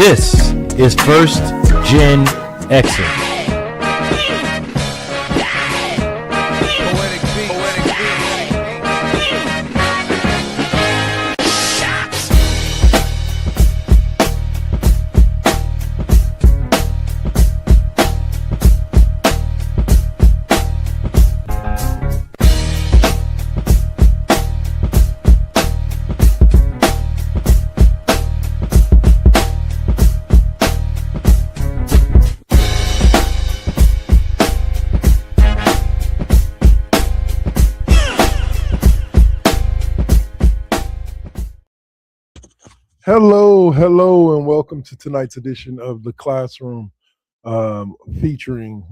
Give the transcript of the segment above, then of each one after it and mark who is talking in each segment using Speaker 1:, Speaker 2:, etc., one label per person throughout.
Speaker 1: This is First GenXers.
Speaker 2: Hello, and welcome to tonight's edition of The Classroom, featuring,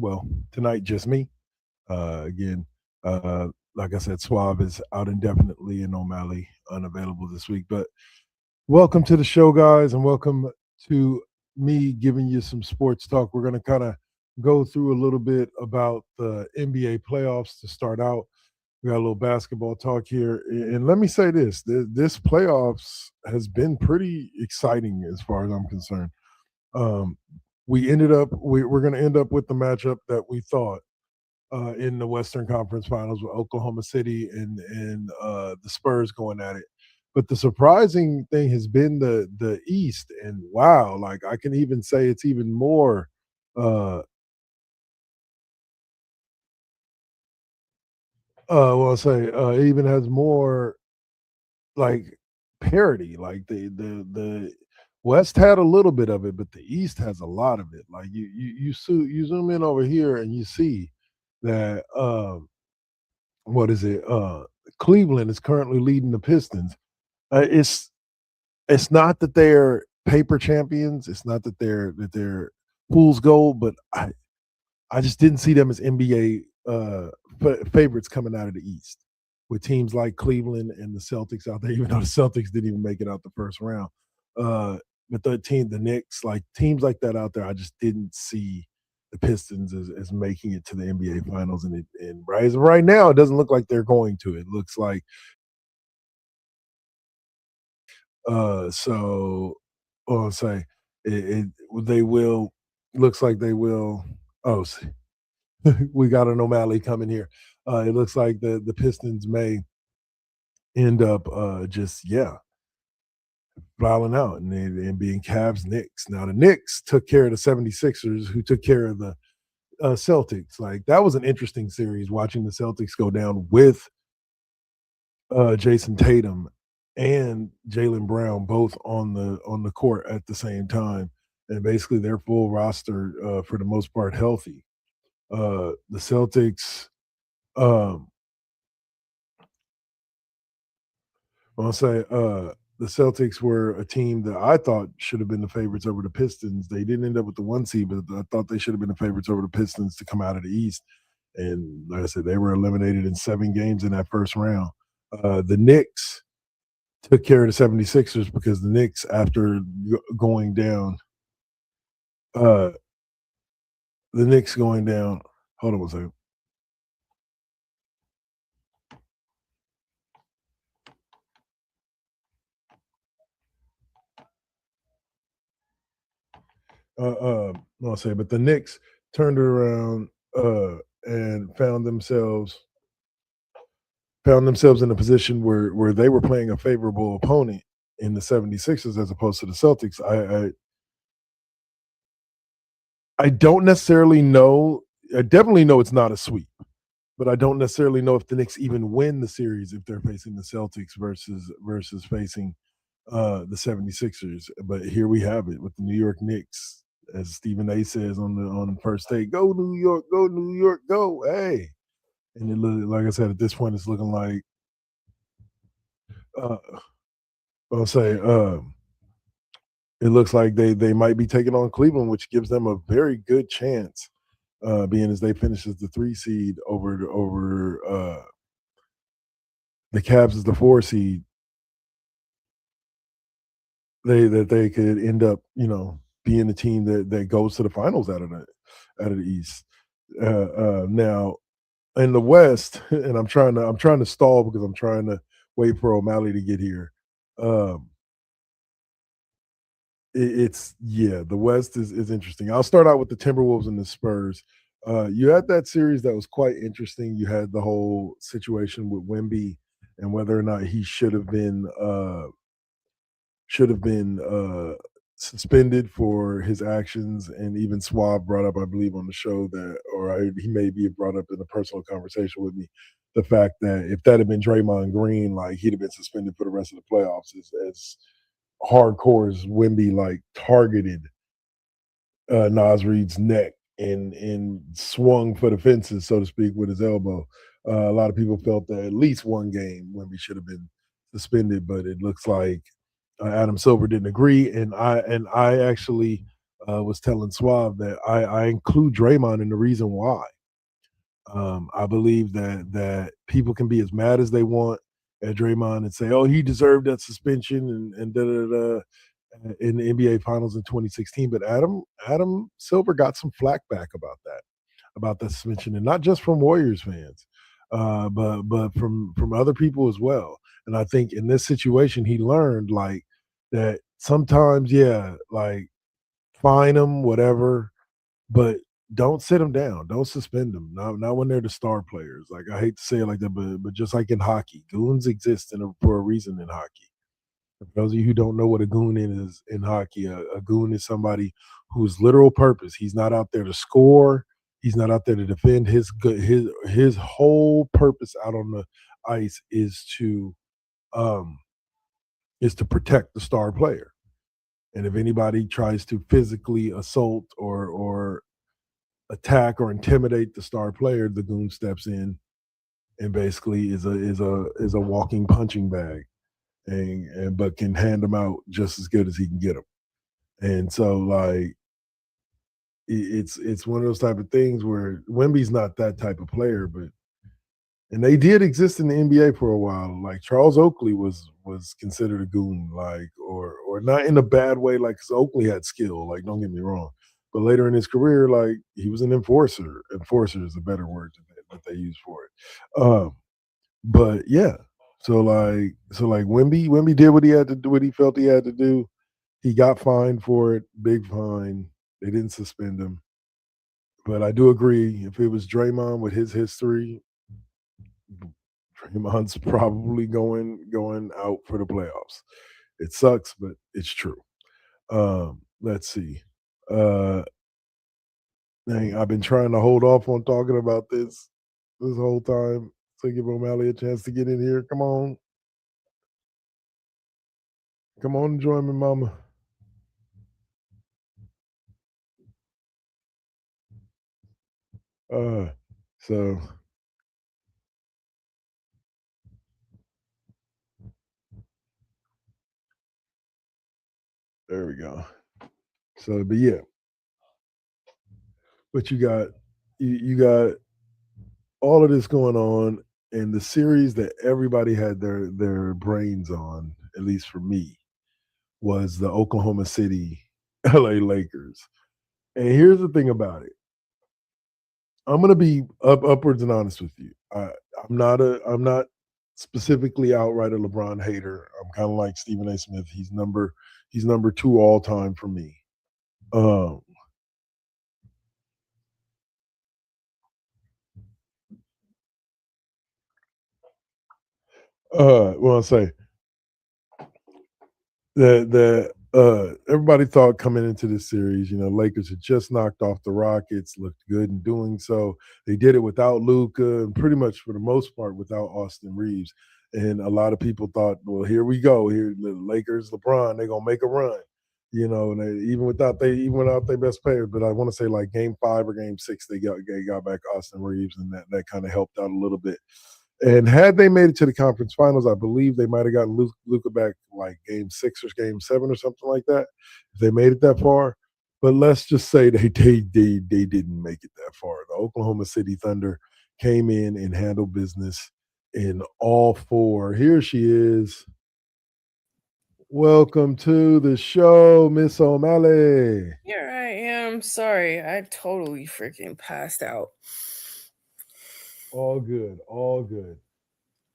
Speaker 2: tonight just me. Again, like I said, Suave is out indefinitely and O'Malley unavailable this week. But welcome to the show, guys, and welcome to me giving you some sports talk. We're going to kind of go through a little bit about the NBA playoffs to start out. We got a little basketball talk here. And let me say this playoffs has been pretty exciting as far as I'm concerned. We're going to end up with the matchup that we thought in the Western Conference Finals with Oklahoma City and the Spurs going at it. But the surprising thing has been the East. And wow, like I can even say it's even more it even has more like parity. Like the West had a little bit of it, but the East has a lot of it. Like you zoom in over here and you see that Cleveland is currently leading the Pistons. It's not that they're paper champions. It's not that they're fool's gold, but I just didn't see them as NBA favorites coming out of the East with teams like Cleveland and the Celtics out there, even though the Celtics didn't even make it out the first round. But the Knicks, like teams like that out there, I just didn't see the Pistons as making it to the NBA Finals. And right now, it doesn't look like they're going to. It looks like they will. Looks like they will. Oh, see. We got an O'Malley coming here. It looks like the Pistons may end up fouling out and being Cavs Knicks. Now the Knicks took care of the 76ers, who took care of the Celtics. Like that was an interesting series watching the Celtics go down with Jason Tatum and Jaylen Brown both on the court at the same time, and basically their full roster for the most part healthy. The Celtics, the Celtics were a team that I thought should have been the favorites over the Pistons. They didn't end up with the 1 seed, but I thought they should have been the favorites over the Pistons to come out of the East. And like I said, they were eliminated in 7 games in that first round. The Knicks took care of the 76ers because the Knicks, after going down, hold on one second. But the Knicks turned it around and found themselves in a position where they were playing a favorable opponent in the 76ers as opposed to the Celtics. I don't necessarily know. I definitely know it's not a sweep, but I don't necessarily know if the Knicks even win the series if they're facing the Celtics versus facing the 76ers. But here we have it with the New York Knicks, as Stephen A says on the first take, go New York, go. Hey. And it look, like I said, at this point, it's looking like it looks like they might be taking on Cleveland, which gives them a very good chance, being as they finish as the 3 seed over the Cavs as the 4 seed. They could end up, being the team that goes to the finals out of the East. Now in the West, and I'm trying to stall because I'm trying to wait for O'Malley to get here. the West is interesting. I'll start out with the Timberwolves and the Spurs. You had that series that was quite interesting. You had the whole situation with Wemby and whether or not he should have been suspended for his actions. And even Swab brought up, I believe, on the show that, he maybe have brought up in a personal conversation with me, the fact that if that had been Draymond Green, like he'd have been suspended for the rest of the playoffs. As hardcore as Wemby like targeted Nas Reed's neck and swung for the fences, so to speak, with his elbow. A lot of people felt that at least one game Wemby should have been suspended, but it looks like Adam Silver didn't agree, and I actually was telling Suave that I include Draymond in the reason why. I believe that people can be as mad as they want at Draymond and say, "Oh, he deserved that suspension," and da da da in the NBA Finals in 2016. But Adam Silver got some flack back about that suspension, and not just from Warriors fans, but from other people as well. And I think in this situation, he learned like that sometimes, yeah, like fine them, whatever, but don't sit them down. Don't suspend them. Not when they're the star players. Like I hate to say it like that, but just like in hockey, goons exist for a reason in hockey. For those of you who don't know what a goon is in hockey, a goon is somebody whose literal purpose, he's not out there to score, he's not out there to defend. His whole purpose out on the ice um is to protect the star player. And if anybody tries to physically assault or attack or intimidate the star player, the goon steps in and basically is a walking punching bag, and but can hand them out just as good as he can get them. And so like it's one of those type of things where Wemby's not that type of player, but and they did exist in the NBA for a while. Like Charles Oakley was considered a goon, like or not in a bad way, like because Oakley had skill. Like don't get me wrong, but later in his career, like he was an enforcer. Enforcer is a better word that they use for it. But yeah, so like Wemby did what he had to do, what he felt he had to do. He got fined for it, big fine. They didn't suspend him. But I do agree, if it was Draymond with his history, Draymond's probably going out for the playoffs. It sucks, but it's true. Let's see. Uh Dang, I've been trying to hold off on talking about this whole time to give O'Malley a chance to get in here. Come on. Come on and join me, mama. Uh so there we go. So but yeah, but you got all of this going on, and the series that everybody had their brains on, at least for me, was the Oklahoma City LA Lakers. And here's the thing about it. I'm gonna be upwards and honest with you. I'm not specifically outright a LeBron hater. I'm kind of like Stephen A. Smith. He's number two all time for me. Um well I say the everybody thought coming into this series, Lakers had just knocked off the Rockets, looked good in doing so. They did it without Luca and pretty much for the most part without Austin Reeves. And a lot of people thought, well, here we go. Here the Lakers, LeBron, they're gonna make a run. And even without their best players. But I want to say like game 5 or game 6, they got back Austin Reeves, and that kind of helped out a little bit. And had they made it to the conference finals, I believe they might have gotten Luca back like game 6 or game 7 or something like that. If they made it that far, but let's just say they didn't make it that far. The Oklahoma City Thunder came in and handled business in all four. Here she is. Welcome to the show, Miss O'Malley.
Speaker 3: Here I am. Sorry, I totally freaking passed out.
Speaker 2: All good, all good.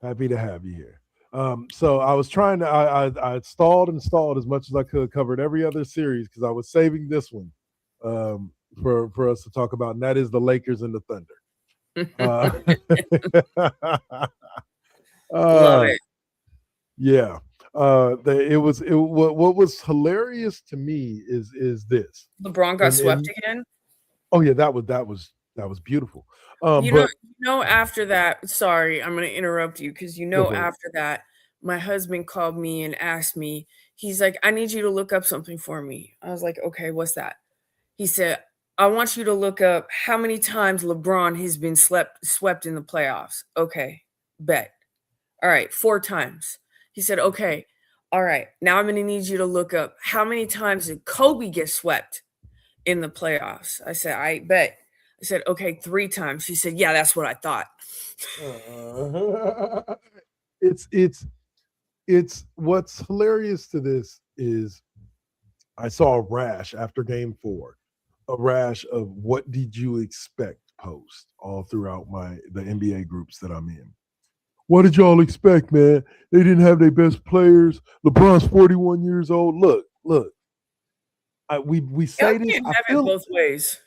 Speaker 2: Happy to have you here. So I was trying to. I stalled and stalled as much as I could. Covered every other series because I was saving this one for us to talk about, and that is the Lakers and the Thunder.
Speaker 3: Love
Speaker 2: Uh,
Speaker 3: it.
Speaker 2: yeah. What was hilarious to me is this.
Speaker 3: LeBron got swept
Speaker 2: And
Speaker 3: again.
Speaker 2: oh yeah, that was beautiful.
Speaker 3: You
Speaker 2: But
Speaker 3: know, after that, sorry, I'm gonna interrupt you because
Speaker 2: go for it.
Speaker 3: after that, my husband called me and asked me, he's like, I need you to look up something for me. I was like, okay, what's that? He said, I want you to look up how many times LeBron has been swept in the playoffs. Okay, bet. All right, 4 times. He said, okay, all right, now I'm gonna need you to look up how many times did Kobe get swept in the playoffs. I said, I bet. I said, okay, 3 times. He said, yeah, that's what I thought.
Speaker 2: It's what's hilarious to this is I saw a rash after game 4, a rash of what did you expect post all throughout the NBA groups that I'm in. What did y'all expect, man? They didn't have their best players. LeBron's 41 years old. Look. We
Speaker 3: Y'all
Speaker 2: say this.
Speaker 3: can't have it both ways.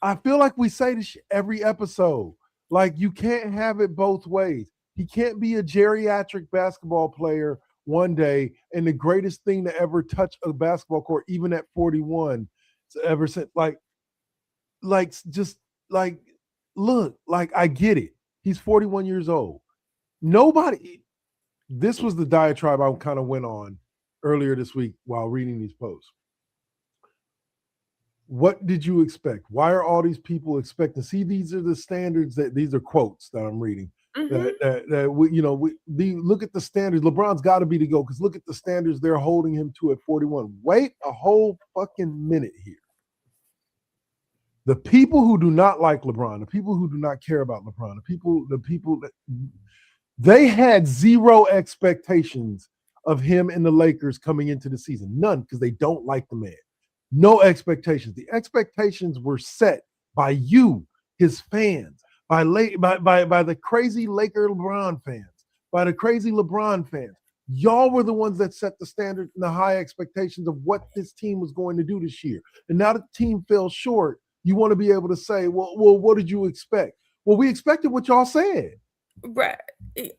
Speaker 2: I feel like we say this every episode. Like you can't have it both ways. He can't be a geriatric basketball player one day and the greatest thing to ever touch a basketball court, even at 41, ever since just like look, like I get it. He's 41 years old. Nobody. This was the diatribe I kind of went on earlier this week while reading these posts. What did you expect? Why are all these people expecting? See, these are the standards these are quotes that I'm reading. That we look at the standards. LeBron's got to be the GOAT because look at the standards they're holding him to at 41. Wait a whole fucking minute here. The people who do not like LeBron, the people who do not care about LeBron, the people that they had zero expectations of him and the Lakers coming into the season. None, because they don't like the man. No expectations. The expectations were set by you, his fans, by the crazy Laker LeBron fans, by the crazy LeBron fans. Y'all were the ones that set the standard and the high expectations of what this team was going to do this year. And now that the team fell short, you want to be able to say, well, what did you expect? Well, we expected what y'all said.
Speaker 3: Right.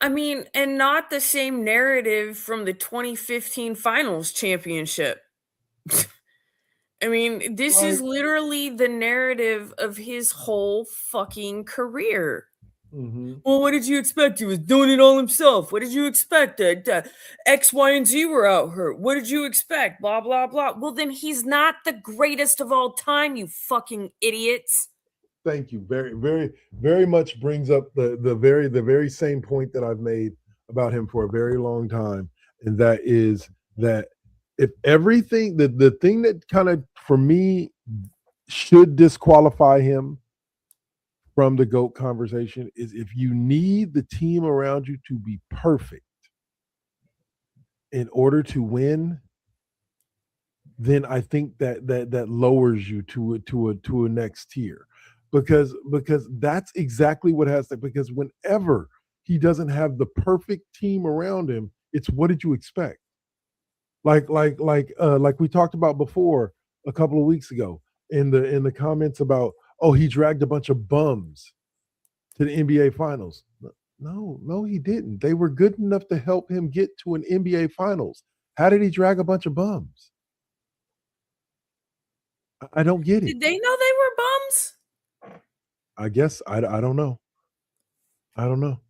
Speaker 3: I mean, and not the same narrative from the 2015 finals championship. I mean, this is literally the narrative of his whole fucking career.
Speaker 2: Mm-hmm.
Speaker 3: Well, what did you expect? He was doing it all himself. What did you expect? That X, Y, and Z were out hurt. What did you expect? Blah, blah, blah. Well, then he's not the greatest of all time, you fucking idiots.
Speaker 2: Thank you. Very, very, very much brings up the very same point that I've made about him for a very long time. And that is that if everything, the thing that kind of, for me, should disqualify him from the GOAT conversation is if you need the team around you to be perfect in order to win, then I think that lowers you to a next tier. Because that's exactly what has to, because whenever he doesn't have the perfect team around him, it's what did you expect? Like we talked about before a couple of weeks ago in the comments about, oh, he dragged a bunch of bums to the NBA finals. No, he didn't. They were good enough to help him get to an NBA finals. How did he drag a bunch of bums? I don't get it.
Speaker 3: Did they know they were bums?
Speaker 2: I guess I don't know. I don't know.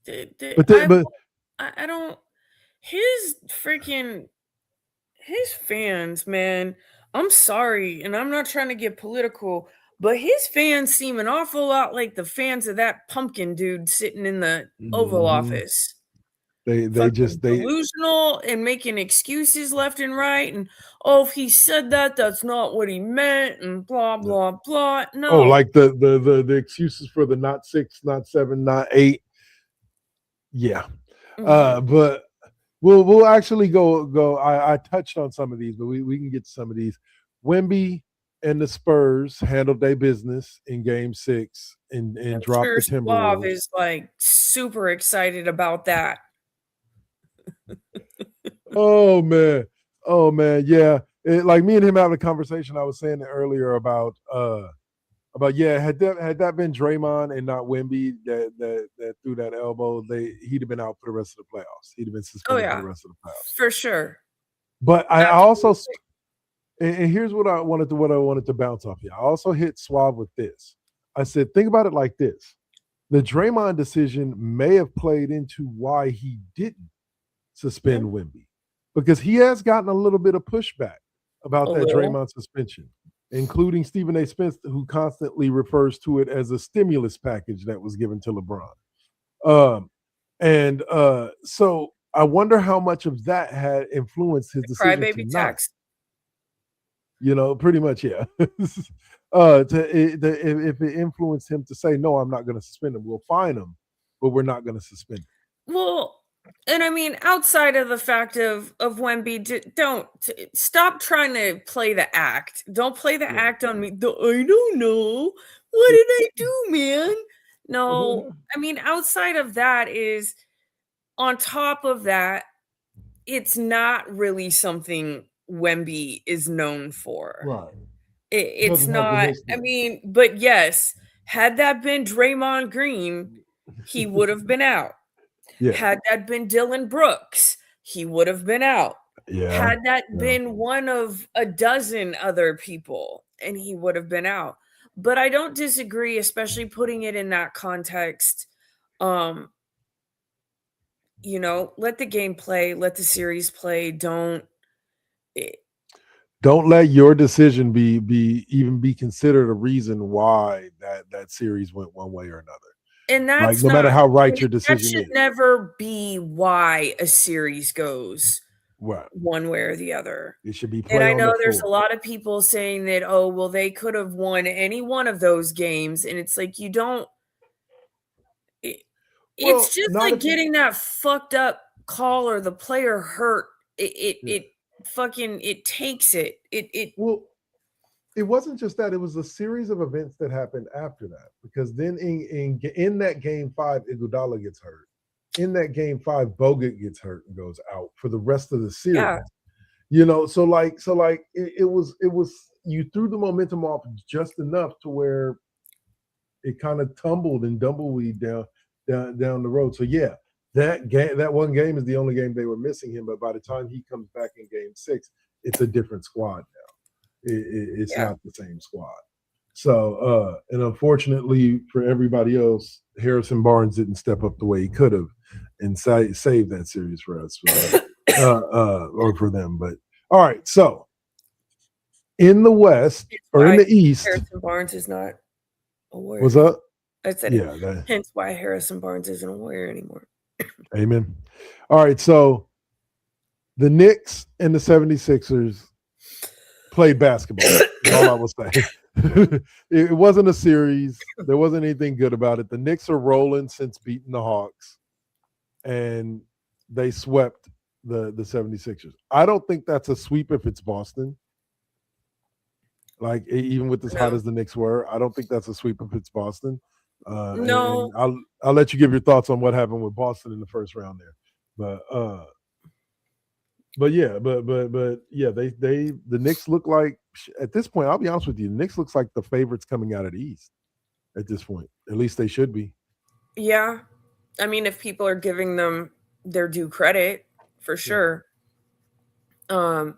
Speaker 3: I don't. His fans, man. I'm sorry, and I'm not trying to get political, but his fans seem an awful lot like the fans of that pumpkin dude sitting in the Oval Office.
Speaker 2: They
Speaker 3: delusional and making excuses left and right, and oh, if he said that, that's not what he meant, and blah blah blah. No,
Speaker 2: like the excuses for the not 6, not 7, not 8. Yeah, but we'll actually go. I touched on some of these, but we can get to some of these. Wemby and the Spurs handled their business in Game 6 and dropped the Timberwolves.
Speaker 3: Is like super excited about that.
Speaker 2: Oh man. Oh man. Yeah. Like me and him having a conversation. I was saying it earlier about yeah, had that been Draymond and not Wemby that threw that elbow, he'd have been out for the rest of the playoffs. He'd have been
Speaker 3: Oh
Speaker 2: suspended for the
Speaker 3: yeah,
Speaker 2: rest of the playoffs.
Speaker 3: for sure.
Speaker 2: But I also,
Speaker 3: Absolutely.
Speaker 2: and here's what I wanted to bounce off you. I also hit Suave with this. I said, think about it like this: the Draymond decision may have played into why he didn't suspend Wemby, because he has gotten a little bit of pushback about
Speaker 3: A
Speaker 2: that
Speaker 3: little.
Speaker 2: Draymond suspension, including Stephen A. Smith, who constantly refers to it as a stimulus package that was given to LeBron. So I wonder how much of that had influenced his decision to
Speaker 3: Crybaby
Speaker 2: not.
Speaker 3: tax.
Speaker 2: Pretty much, yeah. If it influenced him to say, no, I'm not going to suspend him. We'll fine him, but we're not going to suspend him.
Speaker 3: Well, and I mean, outside of the fact of Wemby, don't stop trying to play the act. Don't play the act on me. I don't know. What did I do, man? No, I mean, outside of that is on top of that, it's not really something Wemby is known for.
Speaker 2: Right.
Speaker 3: It's
Speaker 2: Doesn't have the
Speaker 3: not. I
Speaker 2: history.
Speaker 3: mean, but yes, had that been Draymond Green, he would have been out.
Speaker 2: Yeah.
Speaker 3: Had that been Dylan Brooks, he would have been out.
Speaker 2: Yeah.
Speaker 3: Had that been one of a dozen other people, and he would have been out. But I don't disagree, especially putting it in that context. Let the game play, let the series play. Don't
Speaker 2: let your decision be considered a reason why that series went one way or another.
Speaker 3: And that's
Speaker 2: no matter how right your decision
Speaker 3: that should
Speaker 2: is.
Speaker 3: never be why a series goes
Speaker 2: Right.
Speaker 3: one way or the other.
Speaker 2: It should be
Speaker 3: And I
Speaker 2: on
Speaker 3: know
Speaker 2: the
Speaker 3: there's a
Speaker 2: floor.
Speaker 3: lot of people saying that, oh, well, they could have won any one of those games. And it's like, you don't. It's just like getting that fucked up call or the player hurt. It takes it.
Speaker 2: Well, it wasn't just that. It was a series of events that happened after that. Because then in that game 5, Iguodala gets hurt. In that game 5, Bogut gets hurt and goes out for the rest of the series.
Speaker 3: Yeah.
Speaker 2: So it was you threw the momentum off just enough to where it kind of tumbled and dumbleweed down the road. So yeah, that one game is the only game they were missing him. But by the time he comes back in game 6, it's a different squad now. It's not the same squad. So and unfortunately for everybody else, Harrison Barnes didn't step up the way he could have and save that series for us, or for them. But all right, so in the West or in the East,
Speaker 3: Harrison Barnes is not a Warrior.
Speaker 2: What's up?
Speaker 3: I said, hence why Harrison Barnes isn't a Warrior anymore.
Speaker 2: Amen. All right, so the Knicks and the 76ers played basketball. That's all I will say. It wasn't a series. There wasn't anything good about it. The Knicks are rolling since beating the Hawks, and they swept the 76ers. I don't think that's a sweep if it's Boston. Like, even with as hot as the Knicks were, I don't think that's a sweep if it's Boston.
Speaker 3: No.
Speaker 2: And I'll let you give your thoughts on what happened with Boston in the first round there. But yeah, the Knicks look like, at this point, I'll be honest with you, the Knicks looks like the favorites coming out of the East at this point. At least they should be.
Speaker 3: Yeah. I mean, if people are giving them their due credit, for sure. My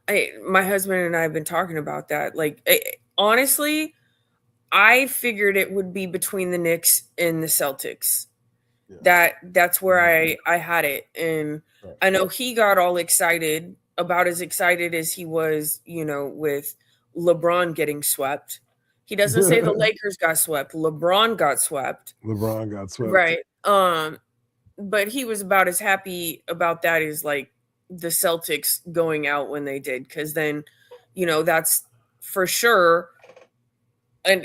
Speaker 3: husband and I have been talking about that. Like, honestly, I figured it would be between the Knicks and the Celtics. Yeah. That's where I had it. And I know he got all excited, about as excited as he was, with LeBron getting swept. He doesn't say the Lakers got swept. LeBron got swept.
Speaker 2: Right.
Speaker 3: But he was about as happy about that as like the Celtics going out when they did, because then, that's for sure. And,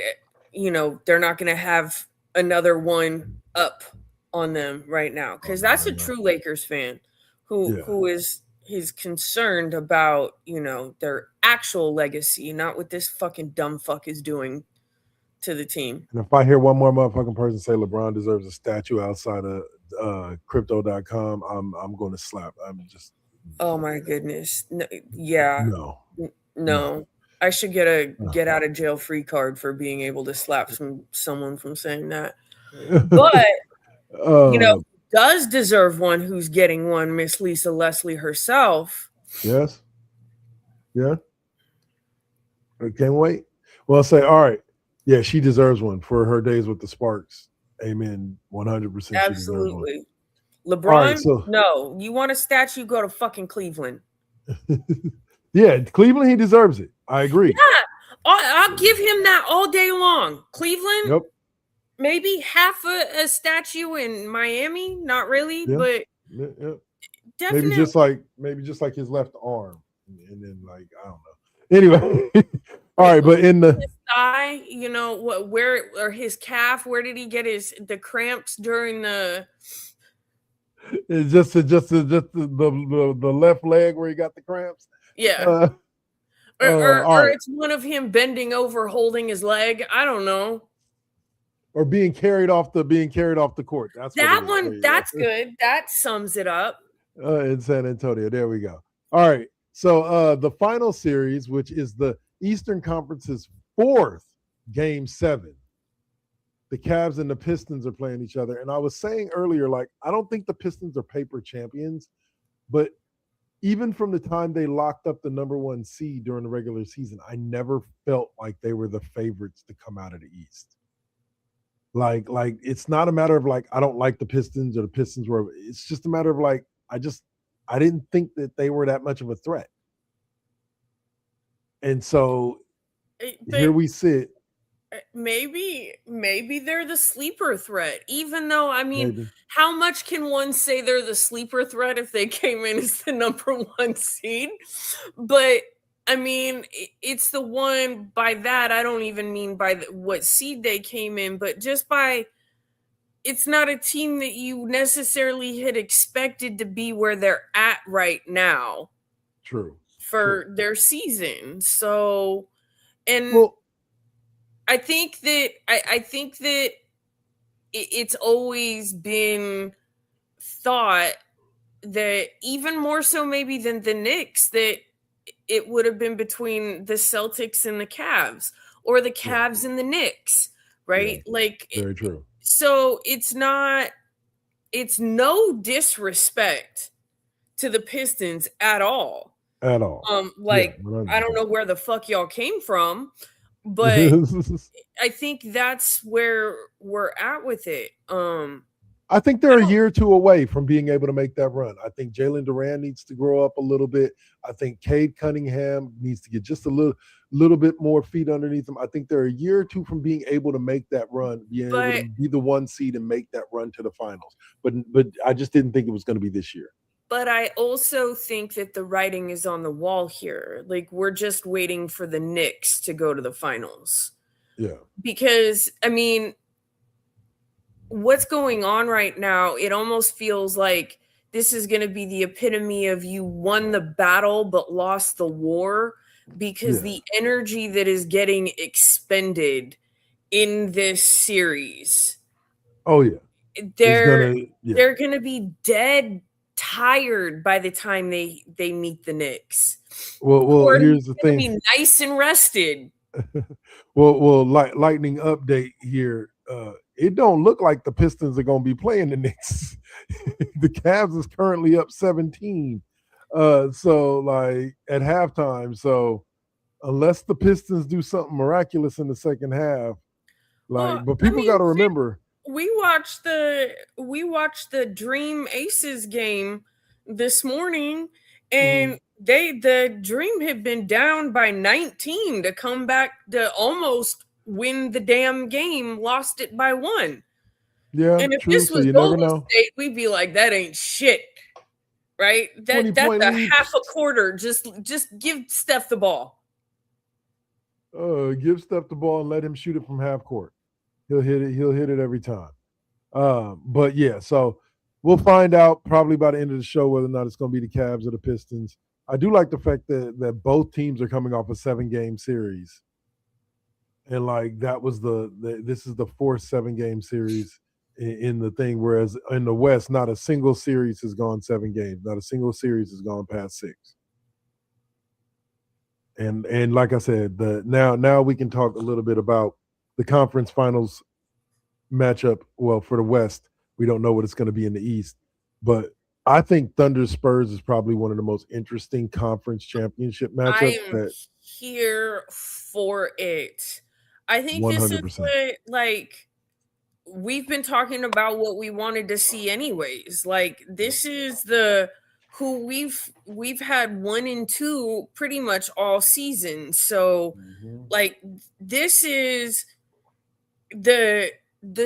Speaker 3: they're not going to have another one up on them right now, because that's a true Lakers fan who is concerned about, their actual legacy, not what this fucking dumb fuck is doing to the team.
Speaker 2: And if I hear one more motherfucking person say LeBron deserves a statue outside of crypto.com, I'm going to slap. I'm just
Speaker 3: Oh my goodness. No, yeah.
Speaker 2: No,
Speaker 3: No.
Speaker 2: no.
Speaker 3: I should get a
Speaker 2: no.
Speaker 3: get out of jail free card for being able to slap someone from saying that. But you know,
Speaker 2: uh,
Speaker 3: does deserve one who's getting one, Miss Lisa Leslie herself.
Speaker 2: yes, yeah. I can't wait. Well, I'll say, all right. Yeah, she deserves one for her days with the Sparks. Amen. 100% she deserves one.
Speaker 3: Absolutely.
Speaker 2: All right,
Speaker 3: LeBron,
Speaker 2: so
Speaker 3: no. You want a statue, go to fucking Cleveland.
Speaker 2: yeah, Cleveland, he deserves it. I agree.
Speaker 3: Yeah. I'll give him that all day long. Cleveland,
Speaker 2: Yep.
Speaker 3: maybe half a statue in Miami. Not really,
Speaker 2: Yeah.
Speaker 3: but
Speaker 2: Yeah.
Speaker 3: definitely.
Speaker 2: Maybe just like his left arm, and then like I don't know. Anyway, all right, but in the
Speaker 3: his thigh, you know what? Where or his calf? Where did he get the cramps during the?
Speaker 2: it's just the left leg where he got the cramps.
Speaker 3: Yeah,
Speaker 2: All
Speaker 3: or
Speaker 2: right,
Speaker 3: it's one of him bending over, holding his leg. I don't know.
Speaker 2: or being carried off the court. That's what it
Speaker 3: That
Speaker 2: is. There
Speaker 3: one,
Speaker 2: you
Speaker 3: that's
Speaker 2: go.
Speaker 3: good. That sums it up.
Speaker 2: In San Antonio. There we go. All right. So the final series, which is the Eastern Conference's fourth game 7, the Cavs and the Pistons are playing each other. And I was saying earlier, like, I don't think the Pistons are paper champions, but even from the time they locked up the number 1 seed during the regular season, I never felt like they were the favorites to come out of the East. Like it's not a matter of like I don't like the Pistons or the Pistons were. It's just a matter of like I didn't think that they were that much of a threat. And so here we sit.
Speaker 3: Maybe they're the sleeper threat. Even though, I mean,
Speaker 2: Maybe.
Speaker 3: how much can one say they're the sleeper threat if they came in as the number 1 seed? But I mean, it's the one by that. I don't even mean by what seed they came in, but just by it's not a team that you necessarily had expected to be where they're at right now.
Speaker 2: True.
Speaker 3: For their season. So, and
Speaker 2: well,
Speaker 3: I think that it's always been thought that even more so maybe than the Knicks that it would have been between the Celtics and the Cavs or the Cavs and the Knicks, right?
Speaker 2: Yeah,
Speaker 3: like
Speaker 2: very true.
Speaker 3: So it's no disrespect to the Pistons at all.
Speaker 2: At all.
Speaker 3: Like I don't know where the fuck y'all came from, but I think that's where we're at with it.
Speaker 2: I think they're a year or two away from being able to make that run. I think Jalen Duran needs to grow up a little bit. I think Cade Cunningham needs to get just a little bit more feet underneath them. I think they're a year or two from being able to make that run, being able to be the 1 seed and make that run to the finals. But I just didn't think it was going to be this year.
Speaker 3: But I also think that the writing is on the wall here. Like, we're just waiting for the Knicks to go to the finals.
Speaker 2: Yeah.
Speaker 3: Because, I mean, what's going on right now, it almost feels like this is going to be the epitome of you won the battle but lost the war, because the energy that is getting expended in this series.
Speaker 2: Oh, yeah.
Speaker 3: They're going to be dead tired by the time they meet the Knicks.
Speaker 2: Well, here's the thing.
Speaker 3: Be nice and rested.
Speaker 2: well, lightning update here. It don't look like the Pistons are going to be playing the Knicks. The Cavs is currently up 17. So like at halftime. So unless the Pistons do something miraculous in the second half, but people got to remember.
Speaker 3: We watched the Dream Aces game this morning, and the Dream had been down by 19 to come back to almost win the damn game, lost it by 1.
Speaker 2: Yeah,
Speaker 3: and if
Speaker 2: true.
Speaker 3: this was Golden State, we'd be like, that ain't shit, right? That's a half a quarter. Just give Steph the ball.
Speaker 2: Give Steph the ball and let him shoot it from half court. He'll hit it every time. But yeah, so we'll find out probably by the end of the show whether or not it's going to be the Cavs or the Pistons. I do like the fact that both teams are coming off a 7-game series, and like that was this is the fourth 7-game series in the thing, whereas in the West, not a single series has gone 7 games. Not a single series has gone past 6. And like I said, now we can talk a little bit about the conference finals matchup. Well, for the West, we don't know what it's going to be in the East, but I think Thunder Spurs is probably one of the most interesting conference championship matchups.
Speaker 3: I am here for it. I think this is
Speaker 2: 100%.
Speaker 3: what, like, we've been talking about what we wanted to see anyways. Like, this is who we've had 1 and 2 pretty much all season. So like, this is the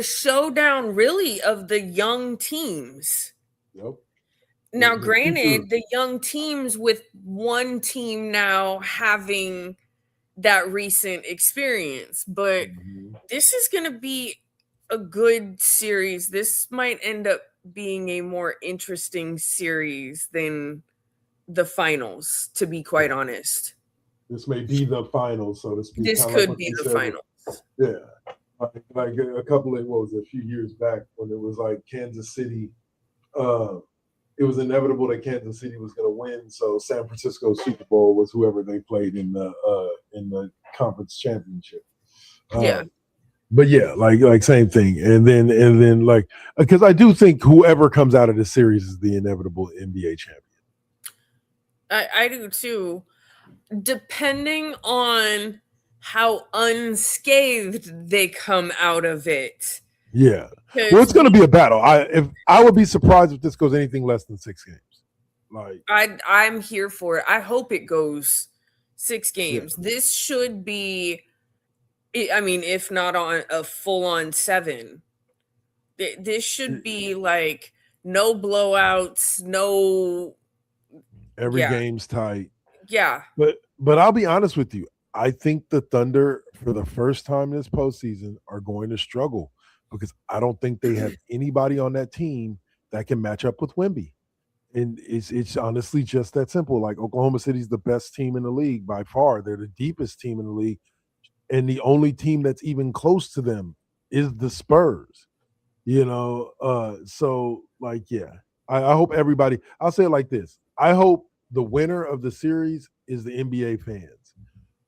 Speaker 3: showdown really of the young teams.
Speaker 2: Yep.
Speaker 3: Now, granted, the young teams, with one team now having that recent experience, but this is going to be a good series. This might end up being a more interesting series than the finals, to be quite honest.
Speaker 2: This may be the finals, so to speak.
Speaker 3: This could be the finals.
Speaker 2: Yeah. Like a couple of, a few years back when it was like Kansas City, it was inevitable that Kansas City was going to win. So San Francisco Super Bowl was whoever they played in the conference championship. But yeah, like same thing. And then like, because I do think whoever comes out of this series is the inevitable NBA champion.
Speaker 3: I do too, depending on how unscathed they come out of it.
Speaker 2: Yeah. Well, it's going to be a battle. I would be surprised if this goes anything less than 6 games. Like,
Speaker 3: I'm here for it. I hope it goes 6 games. Yeah. This should be, I mean, if not on a full-on 7, this should be like no blowouts, no.
Speaker 2: Every game's tight.
Speaker 3: Yeah.
Speaker 2: But I'll be honest with you. I think the Thunder, for the first time this postseason, are going to struggle because I don't think they have anybody on that team that can match up with Wemby. And it's honestly just that simple. Like, Oklahoma City's the best team in the league by far. They're the deepest team in the league. And the only team that's even close to them is the Spurs. So like, yeah. I hope everybody, I'll say it like this. I hope the winner of the series is the NBA fans.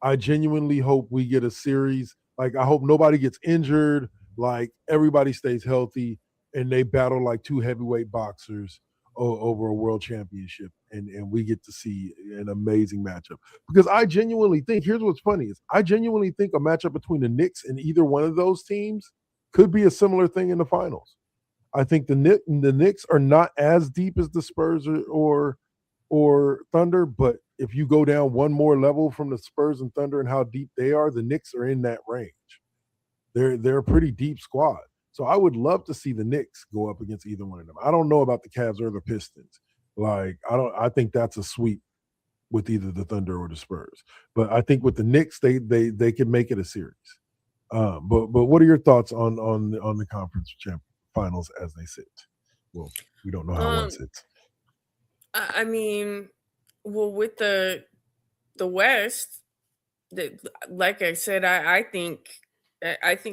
Speaker 2: I genuinely hope we get a series. Like, I hope nobody gets injured. Like, everybody stays healthy and they battle like 2 heavyweight boxers over a world championship. And we get to see an amazing matchup. Because I genuinely think, here's what's funny, is I genuinely think a matchup between the Knicks and either one of those teams could be a similar thing in the finals. I think the Knicks are not as deep as the Spurs or Thunder, but if you go down one more level from the Spurs and Thunder and how deep they are, the Knicks are in that range. They're a pretty deep squad. So I would love to see the Knicks go up against either one of them. I don't know about the Cavs or the Pistons. Like, I think that's a sweep with either the Thunder or the Spurs. But I think with the Knicks, they can make it a series. But what are your thoughts on the conference finals as they sit? Well, we don't know how one sits.
Speaker 3: I mean, well, with the West, like I said, I think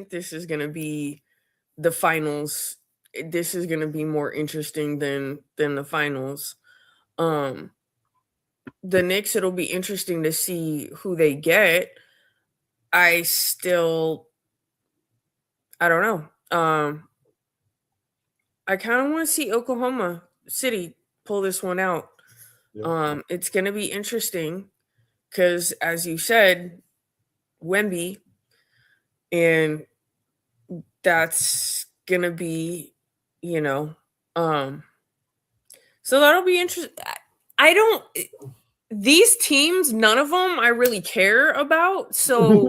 Speaker 3: this is going to be the finals. This is going to be more interesting than the finals. The Knicks, it'll be interesting to see who they get. I don't know. I kind of want to see Oklahoma City pull this one out. Yep. It's going to be interesting because, as you said, Wemby, and that's going to be, so that'll be interesting. These teams, none of them I really care about. So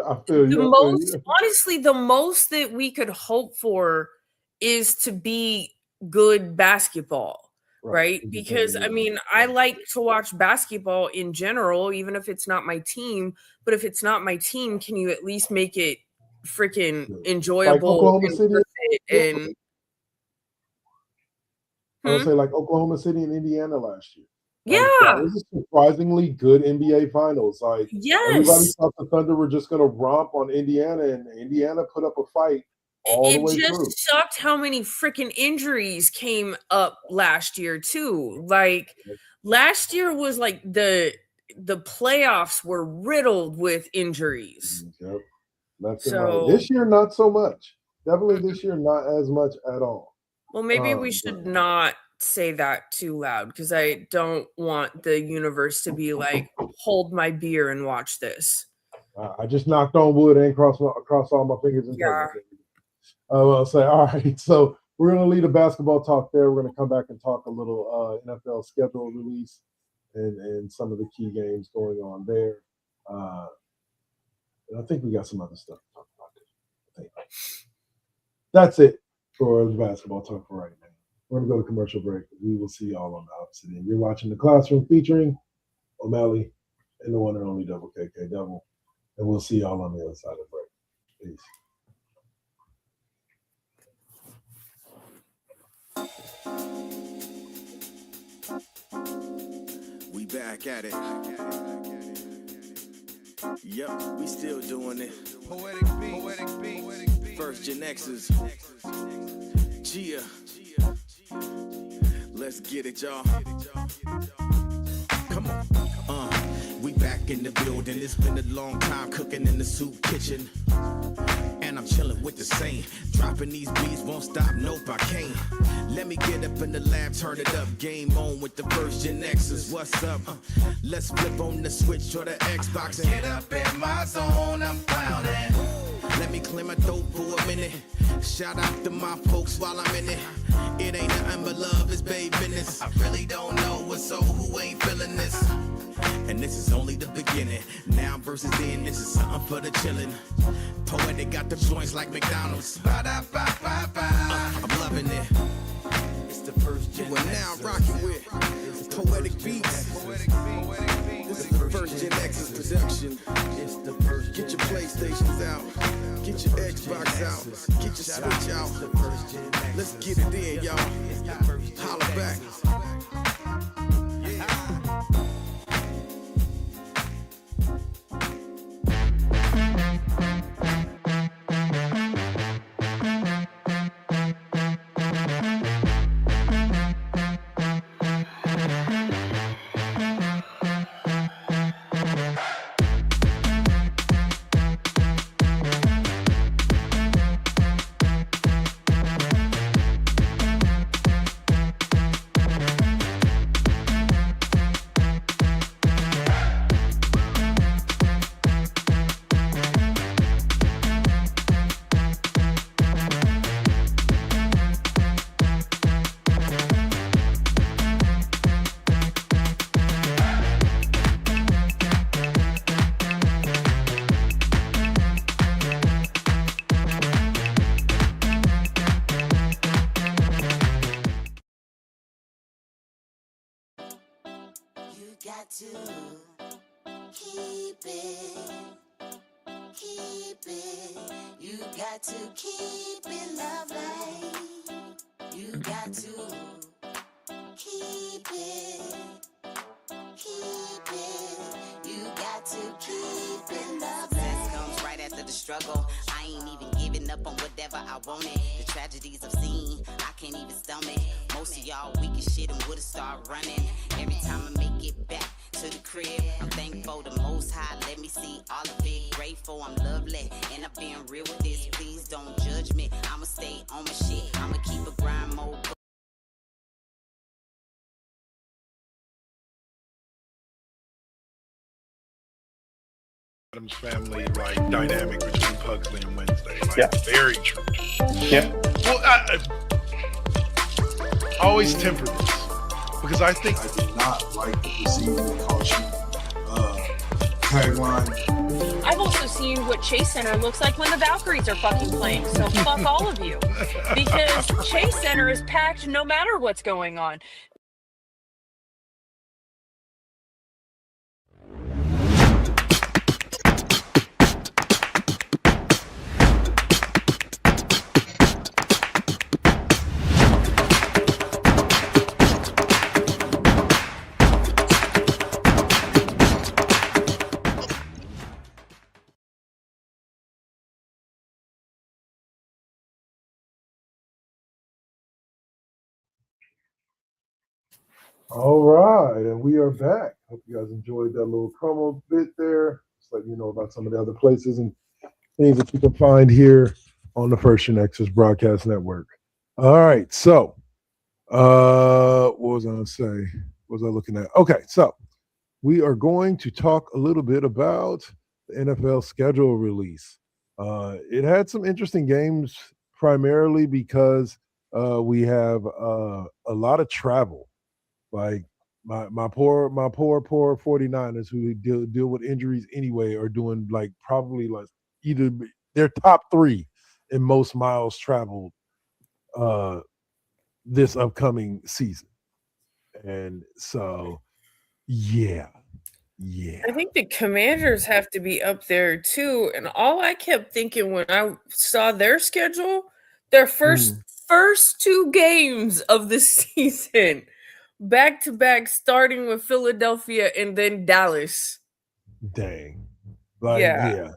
Speaker 3: honestly, the most that we could hope for is to be good basketball, right? Because I mean, I like to watch basketball in general, even if it's not my team. But if it's not my team, can you at least make it freaking enjoyable and worth it? And
Speaker 2: I would say like Oklahoma City and Indiana last year.
Speaker 3: Yeah,
Speaker 2: that was a surprisingly good NBA Finals. Like, everybody thought the Thunder were just going to romp on Indiana, and Indiana put up a fight all the
Speaker 3: It
Speaker 2: way
Speaker 3: just
Speaker 2: through.
Speaker 3: sucked how many freaking injuries came up last year too. Like last year was like the playoffs were riddled with injuries.
Speaker 2: Yep. Left and
Speaker 3: So
Speaker 2: right. This year, not so much. Definitely this year, not as much at all.
Speaker 3: well, maybe we should not say that too loud because I don't want the universe to be like, hold my beer and watch this.
Speaker 2: I just knocked on wood and crossed all my fingers and toes. I'll say, all right. So we're going to leave the basketball talk there. We're going to come back and talk a little NFL schedule release and some of the key games going on there. And I think we got some other stuff to talk about. I think that's it for the basketball talk for right now. We're going to go to commercial break. We will see y'all on the opposite end. You're watching The Classroom featuring O'Malley and the one and only Double KK Double. And we'll see y'all on the other side of the break. Peace.
Speaker 4: We back at it. Yep, we still doing it. Poetic beat. First GenXers. Gia. Let's get it, y'all. Come on. We back in the building. It's been a long time cooking in the soup kitchen. And I'm chilling with the same. Dropping these beats won't stop, nope, I can't. Let me get up in the lab, turn it up. Game on with the First GenXers. What's up? Let's flip on the Switch or the Xbox and get up in my zone, I'm clowning. Let me clear my throat for a minute. Shout out to my folks while I'm in it. It ain't nothing but love, it's babe business. I really don't know what's so who ain't feeling this. And this is only the beginning. Now versus then, this is something for the chillin'. Poetic got the joints like McDonald's. I'm loving it. It's the First GenXers. We're now rocking with Poetic Beats. This is the First GenXers production. Get your PlayStations out. Get your Xbox out. Get your Switch out. Let's get it in, y'all. Holla back.
Speaker 5: Got to keep it. You got to keep it lovely. You got to keep it. You got to keep it lovely. Success comes right after the struggle. I ain't even giving up on whatever I wanted. The tragedies I've seen, I can't even stomach. Most of y'all weak as shit and would've started running. Every time I make it back to the crib, I'm thankful the Most High let me see all of it. Grateful I'm lovely, and I've been real with this. Please don't judge me. I'ma stay on my shit. I'ma keep a grind mode.
Speaker 2: Adams family like dynamic between Pugsley and Wednesday. Like,
Speaker 6: Yeah.
Speaker 2: very true.
Speaker 6: Yeah.
Speaker 2: Well, I always temper this because I think
Speaker 7: I did not like the receiving caution tagline.
Speaker 8: I've also seen what Chase Center looks like when the Valkyries are fucking playing, so fuck all of you. Because Chase Center is packed no matter what's going on.
Speaker 2: All right, and we are back. Hope you guys enjoyed that little promo bit there. Just let you know about some of the other places and things that you can find here on the First GenXers Broadcast Network. All right, so what was I going to say? What was I looking at? Okay, so we are going to talk a little bit about the NFL schedule release. It had some interesting games, primarily because we have a lot of travel. Like my poor 49ers who deal with injuries anyway are doing like probably like either they're top three in most miles traveled uh this upcoming season. And so yeah, yeah.
Speaker 3: I think the Commanders have to be up there too. And all I kept thinking when I saw their schedule, their
Speaker 2: Mm,
Speaker 3: first two games of the season, back to back, starting with Philadelphia and then Dallas.
Speaker 2: dang. Like,
Speaker 3: Yeah,
Speaker 2: yeah.
Speaker 3: like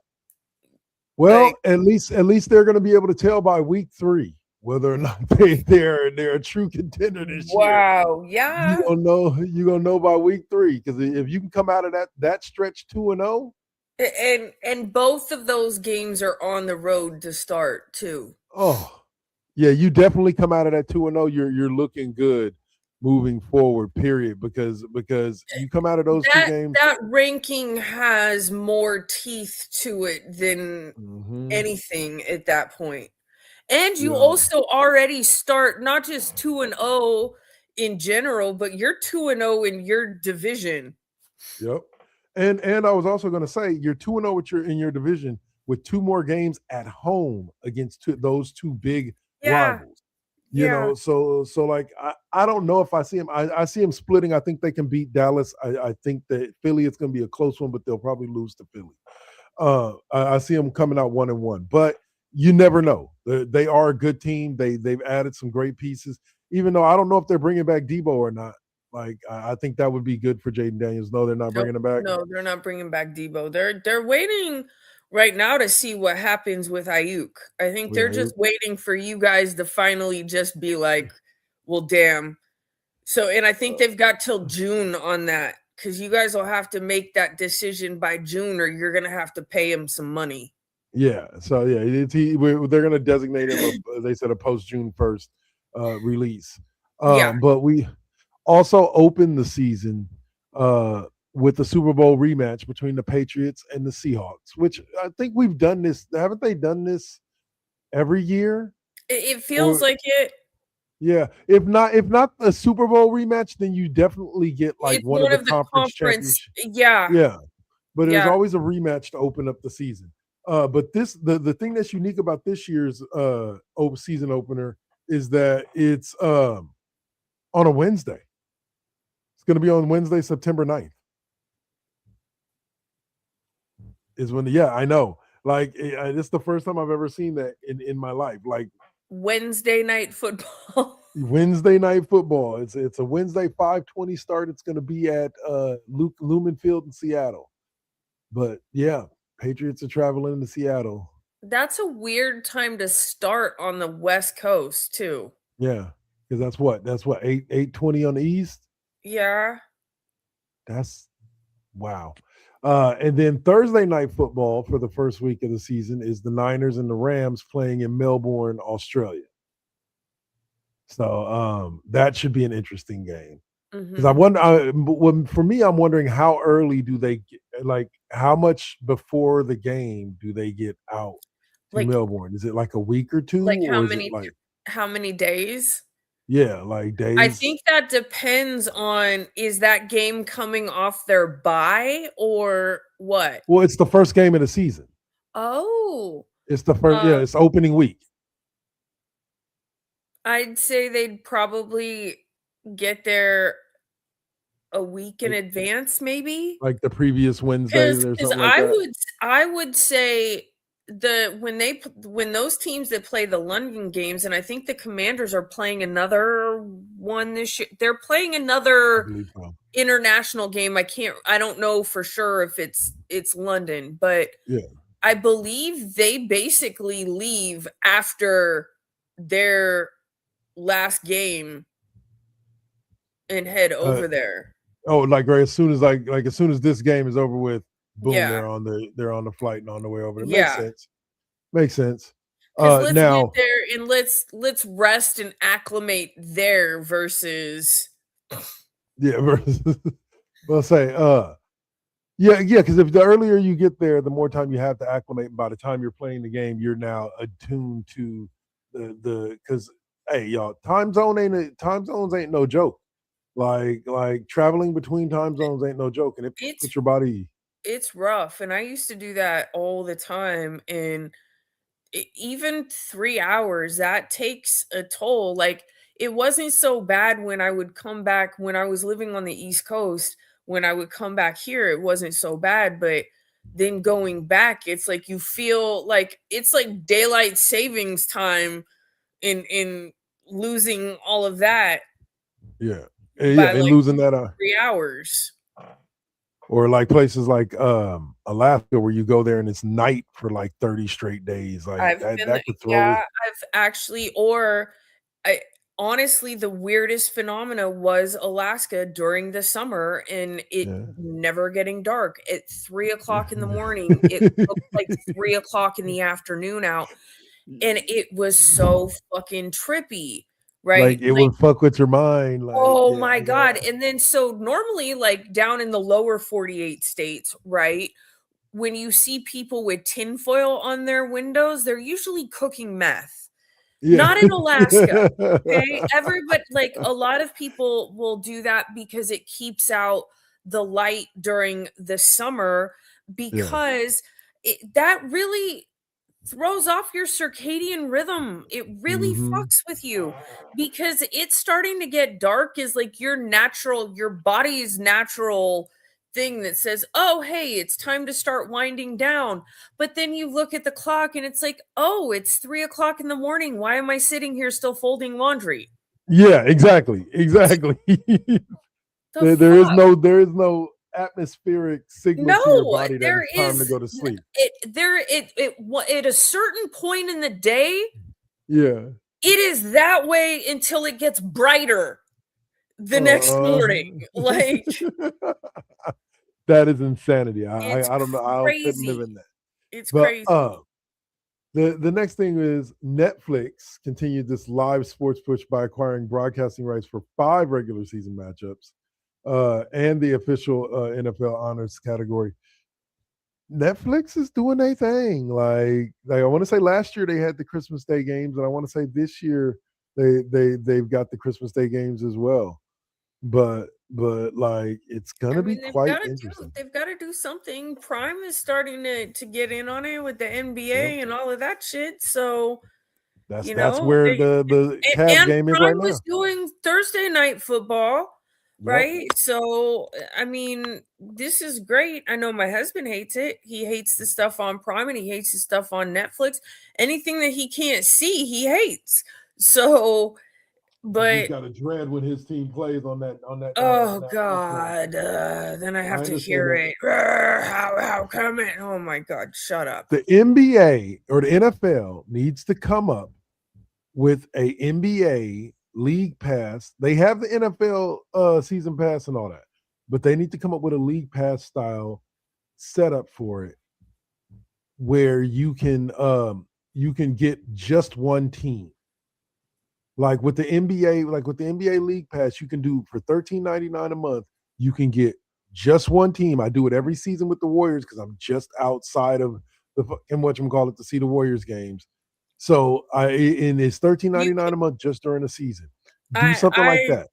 Speaker 2: Well, at least they're gonna be able to tell by week 3 whether or not they're a true contender this year.
Speaker 3: wow, yeah.
Speaker 2: You gonna know by week 3 because if you can come out of that stretch 2-0,
Speaker 3: And both of those games are on the road to start too.
Speaker 2: oh yeah, you definitely come out of that 2-0. You're looking good moving forward. Period. Because you come out of those two
Speaker 3: That
Speaker 2: games.
Speaker 3: that ranking has more teeth to it than
Speaker 2: Mhm,
Speaker 3: anything at that point. And you
Speaker 2: yeah,
Speaker 3: also already start not just 2-0 in general, but you're 2-0 in your division.
Speaker 2: yep. And I was also going to say you're 2-0 with your in your division with two more games at home against those two big
Speaker 3: Yeah.
Speaker 2: rivals.
Speaker 3: Yeah.
Speaker 2: So like I don't know if I see him. I see him splitting. I think they can beat Dallas. I think that Philly it's going to be a close one, but they'll probably lose to Philly. I see them coming out 1-1, but you never know. They are a good team. They've added some great pieces. Even though I don't know if they're bringing back Debo or not. Like I think that would be good for Jaden Daniels. No, they're not
Speaker 3: Nope.
Speaker 2: bringing him back.
Speaker 3: No, they're not bringing back Debo. They're waiting right now to see what happens with Ayuk. I think they're
Speaker 2: Yeah,
Speaker 3: just waiting for you guys to finally just be like, "Well, damn." So, and I think they've got till June on that because you guys will have to make that decision by June, or you're gonna have to pay him some money.
Speaker 2: yeah. So yeah, they're going to designate him. They said a post June 1st release.
Speaker 3: Yeah,
Speaker 2: But we also opened the season uh, with the Super Bowl rematch between the Patriots and the Seahawks, which I think we've done this. Haven't they done this every year?
Speaker 3: it feels
Speaker 2: Or
Speaker 3: like it.
Speaker 2: yeah, if not a Super Bowl rematch, then you definitely get like
Speaker 3: It's
Speaker 2: one of
Speaker 3: one
Speaker 2: the
Speaker 3: of the
Speaker 2: conference
Speaker 3: conference.
Speaker 2: championship.
Speaker 3: Yeah,
Speaker 2: Yeah, but there's
Speaker 3: yeah.
Speaker 2: always a rematch to open up the season. But the thing that's unique about this year's season opener is that it's on a Wednesday. It's going to be on Wednesday, September 9th. Is when yeah, I know. Like it's the first time I've ever seen that in my life. Like
Speaker 3: Wednesday night football.
Speaker 2: Wednesday night football. It's a Wednesday 5:20 start. It's going to be at Lumen Field in Seattle. But yeah, Patriots are traveling to Seattle.
Speaker 3: That's a weird time to start on the West Coast too.
Speaker 2: Yeah, because that's what 8:20 on the East.
Speaker 3: Yeah.
Speaker 2: That's wow. And then Thursday night football for the first week of the season is the Niners and the Rams playing in Melbourne, Australia. So that should be an interesting game. Because I
Speaker 3: Mhm.
Speaker 2: wonder, for me, I'm wondering how early do they get, like how much before the game do they get out to
Speaker 3: Like
Speaker 2: Melbourne? Is it like a week or two,
Speaker 3: like
Speaker 2: or is it like
Speaker 3: how many days?
Speaker 2: yeah, like
Speaker 3: I
Speaker 2: days?
Speaker 3: think that depends on is that game coming off their bye or what?
Speaker 2: Well, it's the first game of the season.
Speaker 3: Oh,
Speaker 2: It's the first,
Speaker 3: uh,
Speaker 2: yeah, it's opening week.
Speaker 3: I'd say they'd probably get there a week in
Speaker 2: Like
Speaker 3: advance, maybe.
Speaker 2: like the previous Wednesday or
Speaker 3: Because
Speaker 2: something like that.
Speaker 3: I would say when those teams that play the London games, and I think the Commanders are playing another one this year. They're playing
Speaker 2: I
Speaker 3: another
Speaker 2: believe so.
Speaker 3: international game. I don't know for sure if it's London, but
Speaker 2: Yeah.
Speaker 3: I believe they basically leave after their last game and head over there.
Speaker 2: Oh, like right as soon as as soon as this game is over with, boom,
Speaker 3: Yeah.
Speaker 2: they're on the flight and on the way over. It makes
Speaker 3: Yeah.
Speaker 2: sense. Makes sense.
Speaker 3: Because let's get
Speaker 2: Now,
Speaker 3: there and let's rest and acclimate there versus
Speaker 2: yeah, versus, well, say, yeah, because if the earlier you get there, the more time you have to acclimate. And by the time you're playing the game, you're now attuned to the because hey, y'all, time zones ain't no joke. Like traveling between time zones ain't no joke, and it
Speaker 3: it's
Speaker 2: puts your body.
Speaker 3: it's rough. And I used to do that all the time. And even 3 hours, that takes a toll. Like, it wasn't so bad when I would come back when I was living on the East Coast. When I would come back here, it wasn't so bad. But then going back, it's like you feel like it's like daylight savings time in losing all of that
Speaker 2: Yeah,
Speaker 3: by
Speaker 2: and
Speaker 3: like
Speaker 2: losing that
Speaker 3: 3 hours.
Speaker 2: or like places like Alaska where you go there and it's night for like 30 straight days. Like
Speaker 3: I've
Speaker 2: that
Speaker 3: been
Speaker 2: that could throw it.
Speaker 3: I've actually or I honestly, the weirdest phenomena was Alaska during the summer and it
Speaker 2: Yeah.
Speaker 3: never getting dark. At 3 o'clock in the morning, it looked like 3 o'clock in the afternoon out, and it was so fucking trippy, right?
Speaker 2: Like it
Speaker 3: Like,
Speaker 2: would fuck with your mind. Like,
Speaker 3: oh
Speaker 2: yeah,
Speaker 3: my
Speaker 2: I got
Speaker 3: god. And then so normally, like, down in the lower 48 states, right? When you see people with tinfoil on their windows, they're usually cooking meth.
Speaker 2: yeah.
Speaker 3: Not in Alaska, okay? Everybody, like, a lot of people will do that because it keeps out the light during the summer
Speaker 2: Yeah.
Speaker 3: because that really throws off your circadian rhythm. It really
Speaker 2: Mhm.
Speaker 3: fucks with you because it's starting to get dark is like your body's natural thing that says, "Oh, hey, it's time to start winding down." But then you look at the clock and it's like, "Oh, it's 3 o'clock in the morning. Why am I sitting here still folding laundry?"
Speaker 2: Yeah, exactly. Exactly.
Speaker 3: The
Speaker 2: there is no atmospheric signal to your
Speaker 3: No,
Speaker 2: body that
Speaker 3: there
Speaker 2: it's time to
Speaker 3: is
Speaker 2: go to sleep.
Speaker 3: at a certain point in the day,
Speaker 2: Yeah.
Speaker 3: it is that way until it gets brighter the next
Speaker 2: Uh,
Speaker 3: morning. Like,
Speaker 2: that is insanity.
Speaker 3: it's
Speaker 2: I don't know. I couldn't live
Speaker 3: crazy.
Speaker 2: in that.
Speaker 3: It's
Speaker 2: But
Speaker 3: crazy.
Speaker 2: the next thing is Netflix continued this live sports push by acquiring broadcasting rights for 5 regular season matchups, and the official NFL honors category. Netflix is doing their thing. Like I want to say last year they had the Christmas Day games, and I want to say this year they've got the Christmas Day games as well. But like it's
Speaker 3: I
Speaker 2: gonna be
Speaker 3: mean,
Speaker 2: quite interesting.
Speaker 3: they've got to do something. Prime is starting to get in on it with the
Speaker 2: Yep.
Speaker 3: NBA and all of that shit. So,
Speaker 2: That's where the Cavs
Speaker 3: and
Speaker 2: game is right
Speaker 3: Prime was
Speaker 2: now.
Speaker 3: doing Thursday night football,
Speaker 2: Yep.
Speaker 3: right? So, I mean, this is great. I know my husband hates it. He hates the stuff on Prime and he hates the stuff on Netflix. Anything that he can't see, he hates. So,
Speaker 2: You just
Speaker 3: but
Speaker 2: got to dread when his team plays on
Speaker 3: oh
Speaker 2: that platform.
Speaker 3: god, then I have
Speaker 2: I
Speaker 3: to
Speaker 2: understand
Speaker 3: hear
Speaker 2: that.
Speaker 3: it. How come it? Oh my god, shut up.
Speaker 2: The NBA or the NFL needs to come up with a NBA league pass. They have the NFL season pass and all that, but they need to come up with a league pass style setup for it where you can get just one team. Like with the NBA, like with the NBA league pass, you can do for $13.99 a month, you can get just one team. I do it every season with the Warriors because I'm just outside of the fucking whatchamacallit to see the Warriors games. So and it's
Speaker 3: You
Speaker 2: $13.99 a month just during the season. Do
Speaker 3: I
Speaker 2: something like
Speaker 3: I
Speaker 2: that.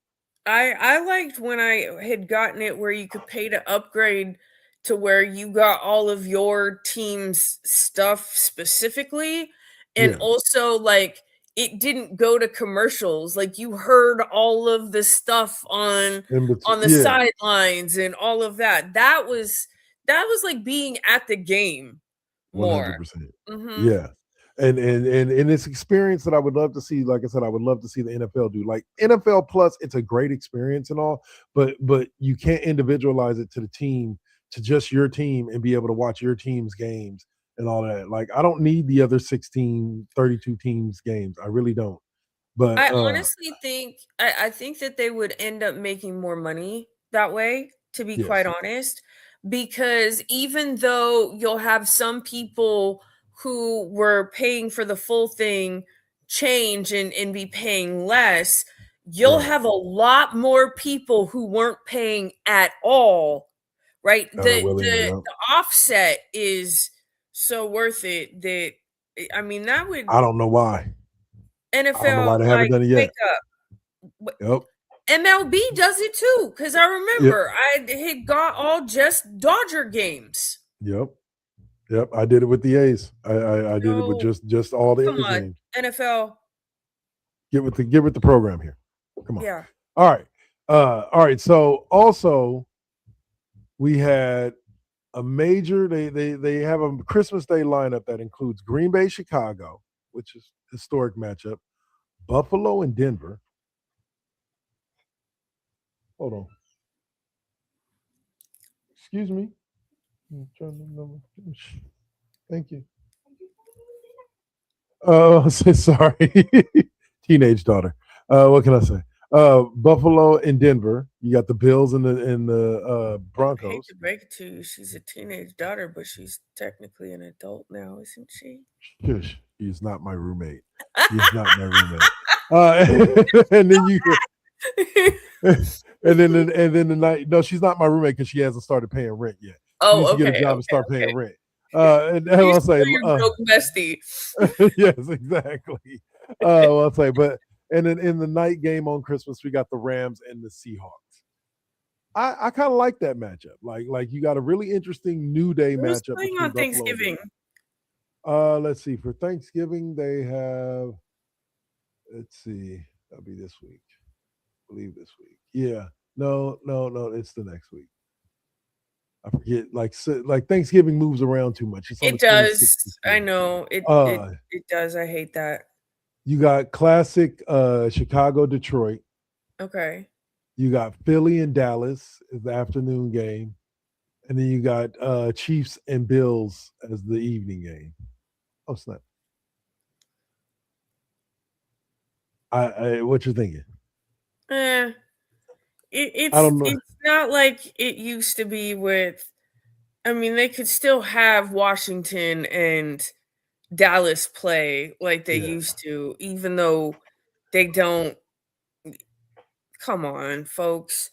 Speaker 3: I liked when I had gotten it where you could pay to upgrade to where you got all of your team's stuff specifically, and
Speaker 2: Yeah.
Speaker 3: also, like, it didn't go to commercials, like, you heard all of the stuff
Speaker 2: In between.
Speaker 3: on the
Speaker 2: Yeah.
Speaker 3: sidelines and all of that. That was like being at the game more.
Speaker 2: 100%.
Speaker 3: Mhm.
Speaker 2: Yeah. And it's experience that I would love to see. Like I said, I would love to see the NFL do. Like NFL Plus, it's a great experience and all, but you can't individualize it to the team, to just your team, and be able to watch your team's games and all that. Like I don't need the other 16, 32 teams games. I really don't. But
Speaker 3: I honestly think I think that they would end up making more money that way, to be quite
Speaker 2: yes,
Speaker 3: honest, because even though you'll have some people who were paying for the full thing change and be paying less, you'll
Speaker 2: right.
Speaker 3: have a lot more people who weren't paying at all, right?
Speaker 2: That are willing.
Speaker 3: The
Speaker 2: Yep.
Speaker 3: offset is so worth it that I mean that would
Speaker 2: I don't know why. I don't know why
Speaker 3: NFL,
Speaker 2: they haven't
Speaker 3: like,
Speaker 2: done it
Speaker 3: wake
Speaker 2: yet.
Speaker 3: up.
Speaker 2: Yep.
Speaker 3: MLB does it too, because I
Speaker 2: Yep.
Speaker 3: remember I had got all just Dodger games.
Speaker 2: Yep. Yep. I did it with the A's. I did it with
Speaker 3: So
Speaker 2: just all the
Speaker 3: come
Speaker 2: A's
Speaker 3: on,
Speaker 2: games.
Speaker 3: NFL.
Speaker 2: Get with the program here. Come on.
Speaker 3: Yeah.
Speaker 2: All right. All right. So also we had a major they have a Christmas Day lineup that includes Green Bay, Chicago, which is historic matchup, Buffalo and Denver. Hold on. Excuse me. I'm trying to remember. Thank you. Oh, sorry. Teenage daughter. What can I say? Buffalo and Denver. You got the Bills and the
Speaker 3: I hate
Speaker 2: Broncos.
Speaker 3: to break it to you, she's a teenage daughter, but she's technically an adult now, isn't she?
Speaker 2: Shush. He's not my roommate. He's not my roommate. And then you and then the night. No, she's not my roommate because she hasn't started paying rent yet. She needs
Speaker 3: Oh,
Speaker 2: to get a
Speaker 3: okay,
Speaker 2: job and
Speaker 3: okay,
Speaker 2: start
Speaker 3: okay.
Speaker 2: paying rent. And I'll
Speaker 3: She's
Speaker 2: say,
Speaker 3: still your broke bestie.
Speaker 2: yes, exactly. I'll say, but and then in the night game on Christmas, we got the Rams and the Seahawks. I kind of like that matchup. Like you got a really interesting New Day
Speaker 3: Who's
Speaker 2: matchup
Speaker 3: playing
Speaker 2: between
Speaker 3: on
Speaker 2: Buffalo and
Speaker 3: Thanksgiving?
Speaker 2: Denver. Let's see. For Thanksgiving, they have. Let's see. That'll be this week. I believe this week. Yeah. No. It's the next week. I forget. Like Thanksgiving moves around too much. It's on
Speaker 3: It
Speaker 2: the 26th.
Speaker 3: does. I know. It
Speaker 2: Uh,
Speaker 3: does. I hate that.
Speaker 2: you got classic Chicago, Detroit.
Speaker 3: Okay.
Speaker 2: You got Philly and Dallas as the afternoon game, and then you got Chiefs and Bills as the evening game. Oh snap! What you thinking?
Speaker 3: Eh.
Speaker 2: I don't know.
Speaker 3: It's not like it used to be with. I mean, they could still have Washington and Dallas play like they
Speaker 2: Yeah.
Speaker 3: used to, even though they don't. Come on, folks.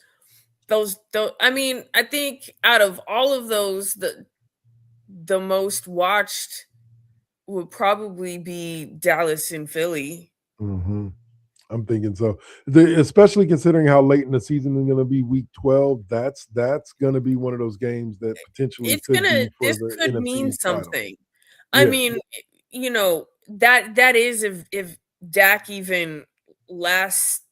Speaker 3: Those. I mean, I think out of all of those, the most watched would probably be Dallas and Philly.
Speaker 2: Mm-hmm. I'm thinking so. Especially considering how late in the season is going to be Week 12. That's going to be one of those games that potentially
Speaker 3: It's
Speaker 2: could
Speaker 3: gonna.
Speaker 2: be for
Speaker 3: This
Speaker 2: the
Speaker 3: could
Speaker 2: NFC
Speaker 3: mean
Speaker 2: East title.
Speaker 3: something. I
Speaker 2: Yeah.
Speaker 3: mean, you know that is if Dak even lasts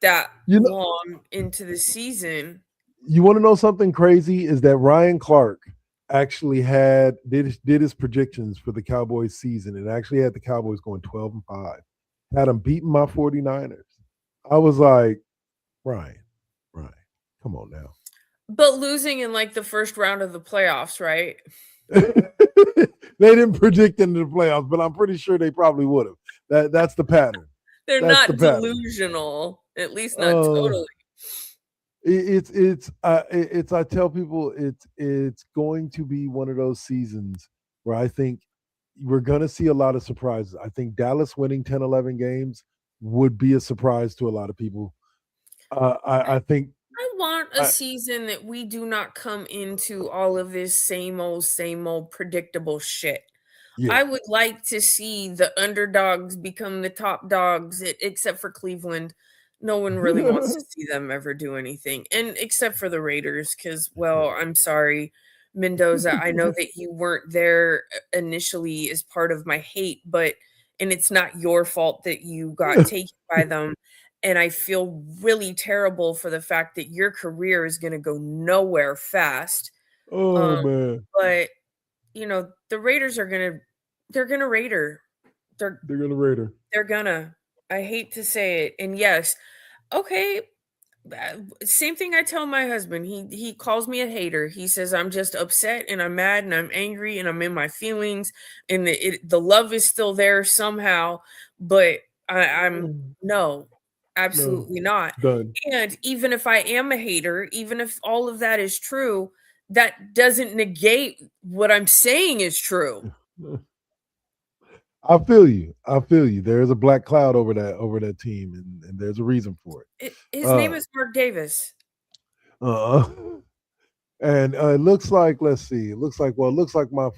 Speaker 3: that long into the season.
Speaker 2: You want to know something crazy? Is that Ryan Clark actually did his predictions for the Cowboys season and actually had the Cowboys going 12-5. Had them beating my 49ers. I was like, Ryan, come on now.
Speaker 3: But losing in like the first round of the playoffs, right?
Speaker 2: They didn't predict into the playoffs, but I'm pretty sure they probably would have. That's the pattern.
Speaker 3: They're
Speaker 2: That's
Speaker 3: not delusional, at least not totally.
Speaker 2: It's I tell people it's going to be one of those seasons where I think we're going to see a lot of surprises. I think Dallas winning 10, 11 games would be a surprise to a lot of people. I think
Speaker 3: I want a season that we do not come into all of this same old predictable shit.
Speaker 2: Yeah.
Speaker 3: I would like to see the underdogs become the top dogs, except for Cleveland. No one really wants to see them ever do anything. And except for the Raiders, because, well, I'm sorry, Mendoza. I know that you weren't there initially as part of my hate, and it's not your fault that you got taken by them. And I feel really terrible for the fact that your career is going to go nowhere fast.
Speaker 2: Oh, man.
Speaker 3: But, the Raiders they're going to Raider.
Speaker 2: They're going to Raider.
Speaker 3: They're gonna. I hate to say it. And yes, okay. Same thing I tell my husband. He calls me a hater. He says I'm just upset and I'm mad and I'm angry and I'm in my feelings and the love is still there somehow. But I'm no, absolutely not.
Speaker 2: Done.
Speaker 3: And even if I am a hater, even if all of that is true, that doesn't negate what I'm saying is true.
Speaker 2: I feel you. I feel you. There's a black cloud over that team, and there's a reason for it.
Speaker 3: His name is Mark Davis.
Speaker 2: Uh, and it looks like, let's see, it looks like my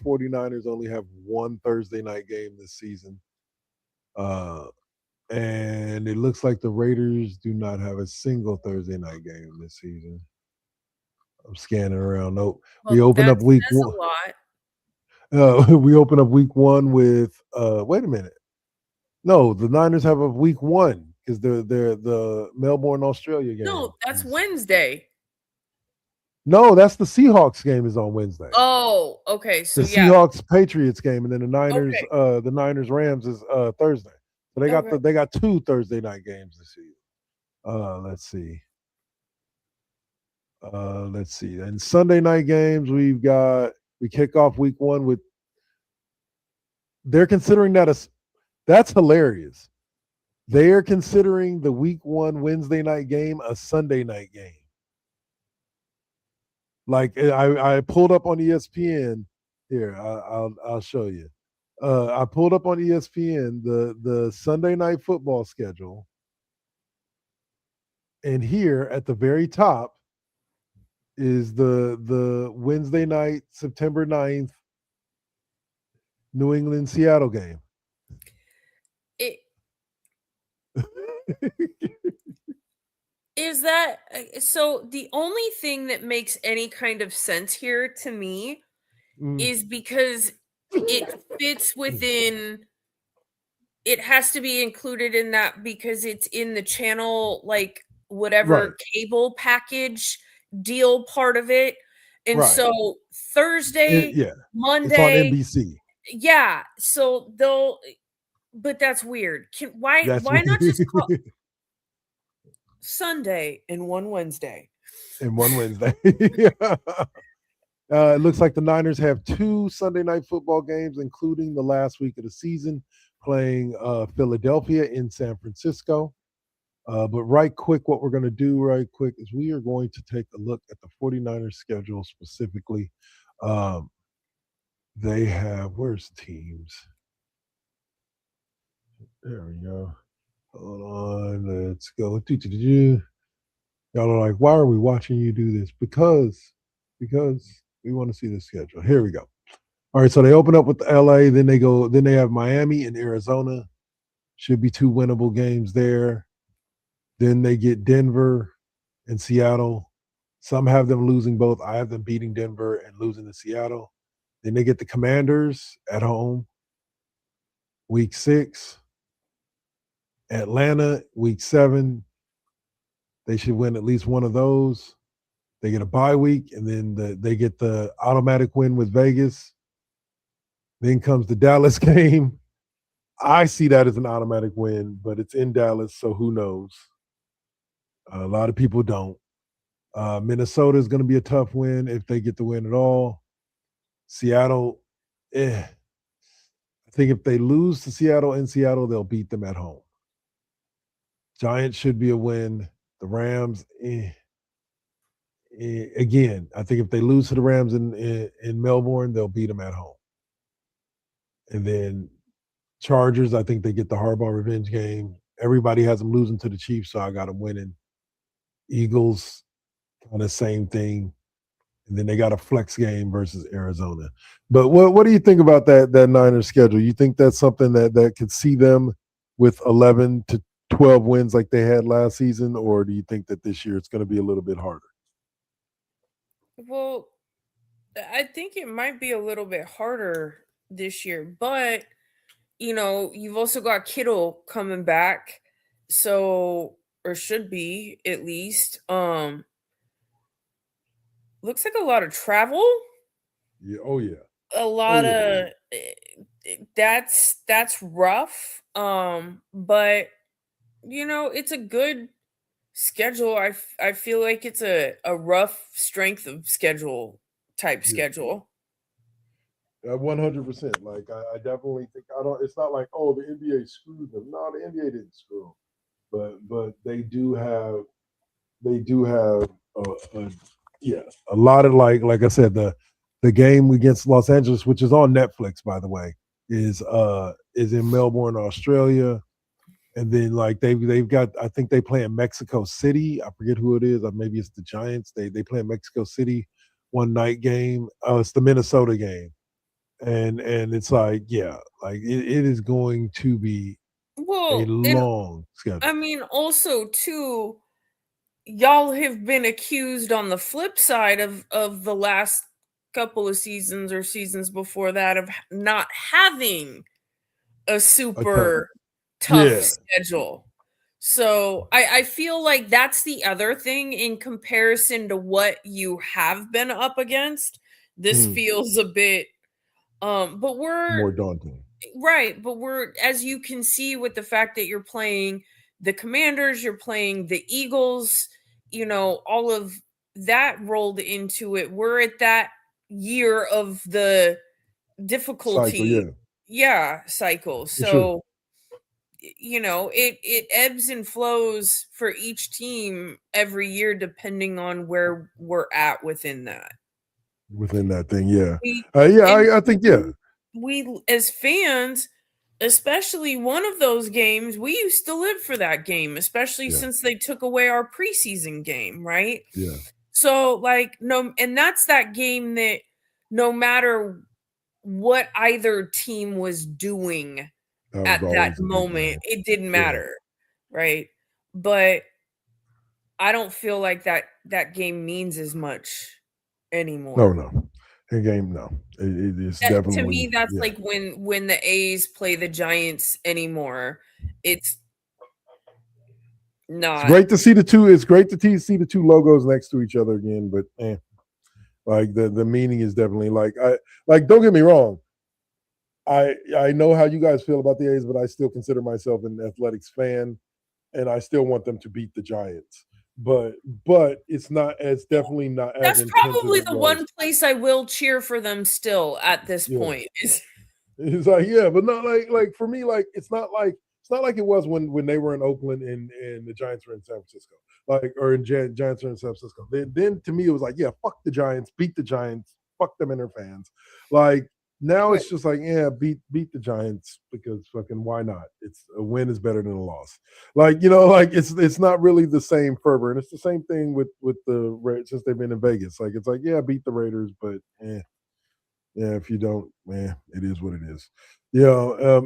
Speaker 2: 49ers only have one Thursday night game this season. And it looks like the Raiders do not have a single Thursday night game this season. I'm scanning around. Nope.
Speaker 3: Well,
Speaker 2: We open
Speaker 3: that
Speaker 2: up week
Speaker 3: says
Speaker 2: one.
Speaker 3: a lot.
Speaker 2: We open up week one with wait a minute. No, the Niners have a week one because they're the Melbourne, Australia game.
Speaker 3: No, that's Wednesday.
Speaker 2: No, that's the Seahawks game is on Wednesday.
Speaker 3: Oh, okay. So
Speaker 2: The
Speaker 3: yeah.
Speaker 2: Seahawks Patriots game, and then the Niners
Speaker 3: Okay.
Speaker 2: the Niners Rams is Thursday. So they got two Thursday night games this season. Let's see. And Sunday night games we kick off week one with. They're considering that's hilarious. They are considering the week one Wednesday night game a Sunday night game. Like I pulled up on ESPN. Here, I'll show you. I pulled up on ESPN the Sunday night football schedule, and here at the very top is the Wednesday night, September 9th, New England Seattle game.
Speaker 3: Is that so? The only thing that makes any kind of sense here to me is because it fits within. It has to be included in that because it's in the channel, like whatever cable package deal part of it. And so Thursday, Monday,
Speaker 2: it's on NBC.
Speaker 3: Yeah, so they'll. But that's weird. Why not just call Sunday and one Wednesday?
Speaker 2: And one Wednesday. It looks like the Niners have two Sunday night football games, including the last week of the season, playing Philadelphia in San Francisco. But what we're going to do right quick is we are going to take a look at the 49ers schedule specifically. They have, where's teams? There we go. Hold on, let's go. Y'all are like, why are we watching you do this? Because we want to see the schedule. Here we go. All right, so they open up with LA, then they have Miami and Arizona. Should be two winnable games there. Then they get Denver and Seattle. Some have them losing both. I have them beating Denver and losing to Seattle. Then they get the Commanders at home. Week 6. Atlanta, week 7. They should win at least one of those. They get a bye week, and then they get the automatic win with Vegas. Then comes the Dallas game. I see that as an automatic win, but it's in Dallas, so who knows? A lot of people don't. Minnesota is going to be a tough win if they get the win at all. Seattle, I think if they lose to Seattle in Seattle, they'll beat them at home. Giants should be a win. The Rams, again, I think if they lose to the Rams in Melbourne, they'll beat them at home. And then Chargers, I think they get the Harbaugh revenge game. Everybody has them losing to the Chiefs, so I got them winning. Eagles, kind of same thing. And then they got a flex game versus Arizona. But what do you think about that Niners schedule? You think that's something that could see them with 11 to 12 wins like they had last season, or do you think that this year it's going to be a little bit harder?
Speaker 3: Well, I think it might be a little bit harder this year, but you've also got Kittle coming back, so or should be at least. Looks like a lot of travel.
Speaker 2: Yeah. Oh yeah.
Speaker 3: A lot of that's rough. But it's a good schedule. I feel like it's a rough strength of schedule type schedule.
Speaker 2: 100%. Like I definitely think I don't. It's not like the NBA screwed them. No, the NBA didn't screw them, but they do have a yeah, a lot of like I said, the game against Los Angeles, which is on Netflix, by the way, is in Melbourne, Australia. And then like they've got, I think they play in Mexico City. I forget who it is, or maybe it's the Giants. They play in Mexico City one night game. Oh, it's the Minnesota game. And it's like, yeah, like it is going to be a
Speaker 3: Well, and
Speaker 2: long schedule.
Speaker 3: I mean, also too, y'all have been accused on the flip side of the last couple of seasons or seasons before that of not having a super tough
Speaker 2: Yeah.
Speaker 3: schedule. So I feel like that's the other thing in comparison to what you have been up against. This feels a bit but we're
Speaker 2: More daunting.
Speaker 3: right, but we're, as you can see with the fact that you're playing the Commanders, you're playing the Eagles, all of that rolled into it. We're at that year of the
Speaker 2: Cycle,
Speaker 3: difficulty,
Speaker 2: yeah,
Speaker 3: cycle.
Speaker 2: for sure.
Speaker 3: So, it ebbs and flows for each team every year depending on where we're at within that.
Speaker 2: Within that thing, yeah.
Speaker 3: We and
Speaker 2: I think, yeah.
Speaker 3: we as fans, especially one of those games, we used to live for that game, especially
Speaker 2: Yeah.
Speaker 3: since they took away our preseason game, right?
Speaker 2: Yeah.
Speaker 3: So like no, and that's that game that no matter what either team was doing
Speaker 2: That was
Speaker 3: at that
Speaker 2: always a big
Speaker 3: moment,
Speaker 2: game.
Speaker 3: it didn't
Speaker 2: Yeah.
Speaker 3: matter, right? But I don't feel like that game means as much anymore.
Speaker 2: No. A game, no. It's
Speaker 3: To
Speaker 2: definitely,
Speaker 3: me, that's
Speaker 2: yeah.
Speaker 3: like when the A's play the Giants anymore. It's
Speaker 2: It's
Speaker 3: not.
Speaker 2: great to see the two. It's great to see the two logos next to each other again, but like the meaning is definitely like don't get me wrong. I know how you guys feel about the A's, but I still consider myself an athletics fan, and I still want them to beat the Giants. But it's definitely not as
Speaker 3: That's
Speaker 2: intense as
Speaker 3: probably
Speaker 2: it
Speaker 3: the
Speaker 2: was.
Speaker 3: one place I will cheer for them still at this
Speaker 2: Yeah.
Speaker 3: point.
Speaker 2: It's like, yeah, but not like for me, like it's not like it was when they were in Oakland and the Giants were in San Francisco, like or in Giants were in San Francisco. Then to me it was like, yeah, fuck the Giants, beat the Giants, fuck them and their fans. Like now it's just like, yeah, beat the Giants because fucking why not? It's a win is better than a loss. Like like it's not really the same fervor, and it's the same thing with the since they've been in Vegas. Like it's like, yeah, beat the Raiders, but yeah, if you don't, man, it is what it is.
Speaker 3: They're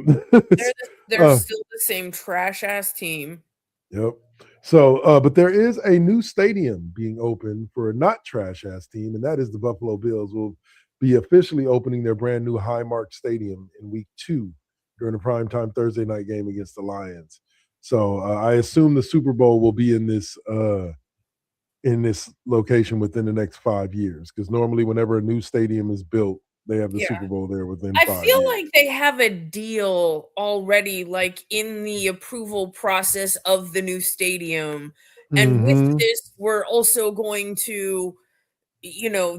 Speaker 3: still the same trash ass team.
Speaker 2: Yep. So, but there is a new stadium being opened for a not trash ass team, and that is the Buffalo Bills will be officially opening their brand new Highmark Stadium in week 2 during the primetime Thursday night game against the Lions. So I assume the Super Bowl will be in this location within the next 5 years, because normally whenever a new stadium is built, they have the
Speaker 3: Yeah.
Speaker 2: Super Bowl there within
Speaker 3: I
Speaker 2: 5
Speaker 3: feel
Speaker 2: years.
Speaker 3: like they have a deal already, like in the approval process of the new stadium. And with this, we're also going to,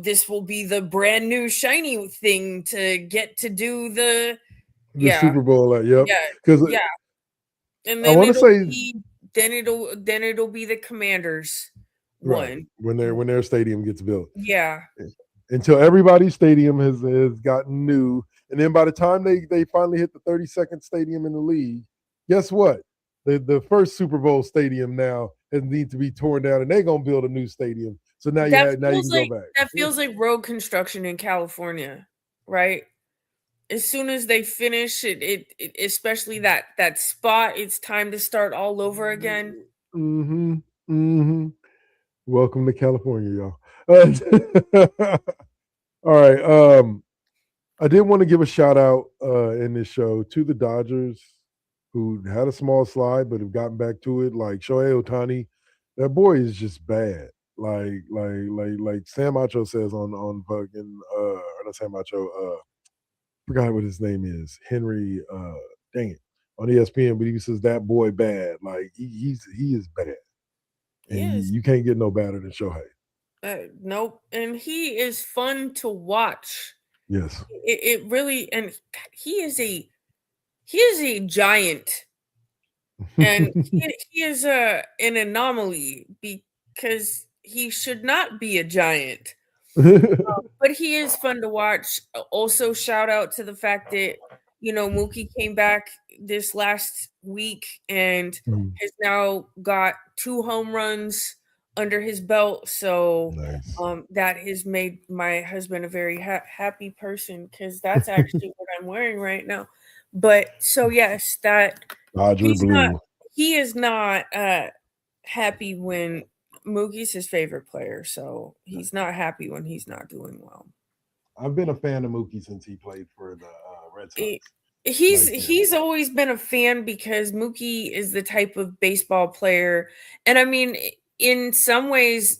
Speaker 3: this will be the brand new shiny thing to get to do the
Speaker 2: Super Bowl, yep.
Speaker 3: yeah,
Speaker 2: Because
Speaker 3: yeah. And
Speaker 2: I
Speaker 3: then
Speaker 2: want to say
Speaker 3: it'll be the Commanders
Speaker 2: right
Speaker 3: one.
Speaker 2: when their stadium gets built.
Speaker 3: Yeah.
Speaker 2: Until everybody's stadium has gotten new, and then by the time they finally hit the 32nd stadium in the league, guess what? The first Super Bowl stadium now needs to be torn down, and they're gonna build a new stadium. So now you can go back.
Speaker 3: That feels like road construction in California, right? As soon as they finish it especially that spot, it's time to start all over again.
Speaker 2: Welcome to California, y'all. All right. I did want to give a shout out in this show to the Dodgers, who had a small slide but have gotten back to it. Like Shohei Ohtani, that boy is just bad. Like Sam Macho says on fucking or not Sam Macho, forgot what his name is. Henry, dang it, on ESPN, but he says that boy bad. Like he is bad, and you can't get no badder than Shohei.
Speaker 3: Nope, and he is fun to watch.
Speaker 2: Yes.
Speaker 3: It really, and he is a giant, and he is an anomaly because he should not be a giant. But he is fun to watch. Also, shout out to the fact that Mookie came back this last week and
Speaker 2: Mm,
Speaker 3: has now got 2 home runs under his belt. So
Speaker 2: nice.
Speaker 3: that has made my husband a very happy person because that's actually what I'm wearing right now. But so yes, that
Speaker 2: Dodger
Speaker 3: he's not
Speaker 2: blue.
Speaker 3: he is not happy when Moogie's his favorite player, so he's not happy when he's not doing well.
Speaker 2: I've been a fan of Mookie since he played for the Red Sox.
Speaker 3: He- He's
Speaker 2: Like,
Speaker 3: he's always been a fan because Mookie is the type of baseball player, and I mean, in some ways,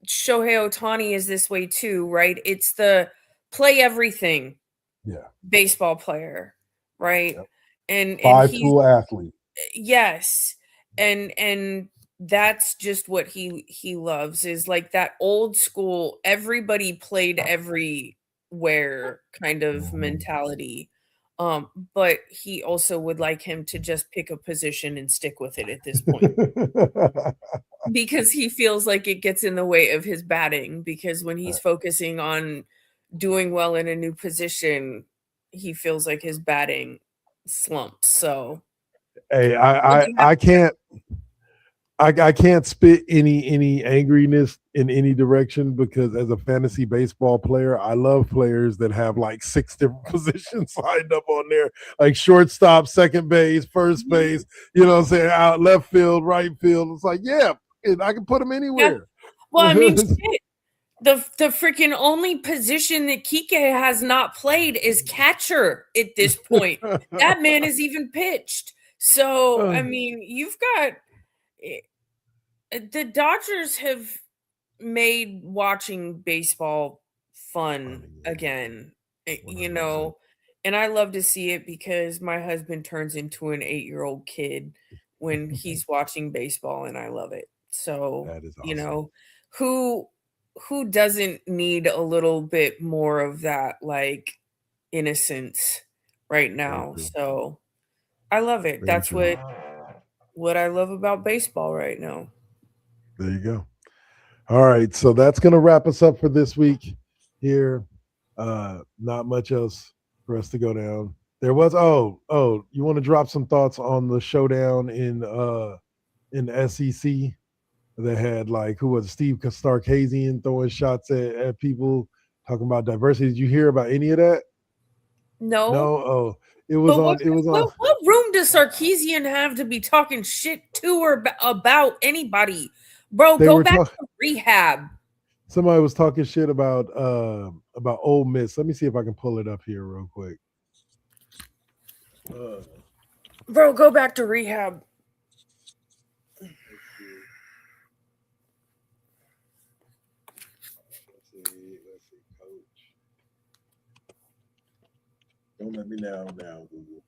Speaker 3: Shohei Ohtani is this way too, right? It's the play everything
Speaker 2: yeah,
Speaker 3: baseball player, right?
Speaker 2: yep.
Speaker 3: And
Speaker 2: Five
Speaker 3: he's
Speaker 2: tool athlete.
Speaker 3: yes, and that's just what he loves is like that old school everybody played everywhere kind of
Speaker 2: Mhm.
Speaker 3: mentality. But he also would like him to just pick a position and stick with it at this point because he feels like it gets in the way of his batting because when he's focusing on doing well in a new position, he feels like his batting slumps. So
Speaker 2: Hey,
Speaker 3: what do you have
Speaker 2: I
Speaker 3: to say?
Speaker 2: I can't spit any angriness in any direction because as a fantasy baseball player, I love players that have like 6 different positions lined up on there, like shortstop, second base, first base, you know what I'm saying, out left field, right field. It's like, yeah, and I can put them
Speaker 3: Yeah.
Speaker 2: anywhere.
Speaker 3: Well, I mean, shit. The freaking only position that Kike has not played is catcher at this point. That man is even pitched. So, I mean, you've got the Dodgers have made watching baseball fun again. You
Speaker 2: 100%.
Speaker 3: know, and I love to see it because my husband turns into an 8-year-old kid when he's watching baseball and I love it. So,
Speaker 2: That is awesome.
Speaker 3: who who doesn't need a little bit more of that like innocence right
Speaker 2: Very
Speaker 3: now?
Speaker 2: true.
Speaker 3: So, I love it.
Speaker 2: Very
Speaker 3: That's
Speaker 2: true.
Speaker 3: what I love about baseball right now.
Speaker 2: There you go. All right, so that's going to wrap us up for this week here. Not much else for us to go down. There was you want to drop some thoughts on the showdown in the SEC that had like who was Steve Sarkisian throwing shots at people talking about diversity. Did you hear about any of that?
Speaker 3: No.
Speaker 2: No. Oh, it was
Speaker 3: But
Speaker 2: on. It was on.
Speaker 3: what room does Sarkeesian have to be talking shit to or about anybody? Bro,
Speaker 2: They
Speaker 3: go
Speaker 2: were
Speaker 3: back
Speaker 2: talking.
Speaker 3: to rehab.
Speaker 2: Somebody was talking shit about Ole Miss. Let me see if I can pull it up here real quick.
Speaker 3: Bro, go back to rehab.
Speaker 2: Let's see, coach. Don't let me now, Google.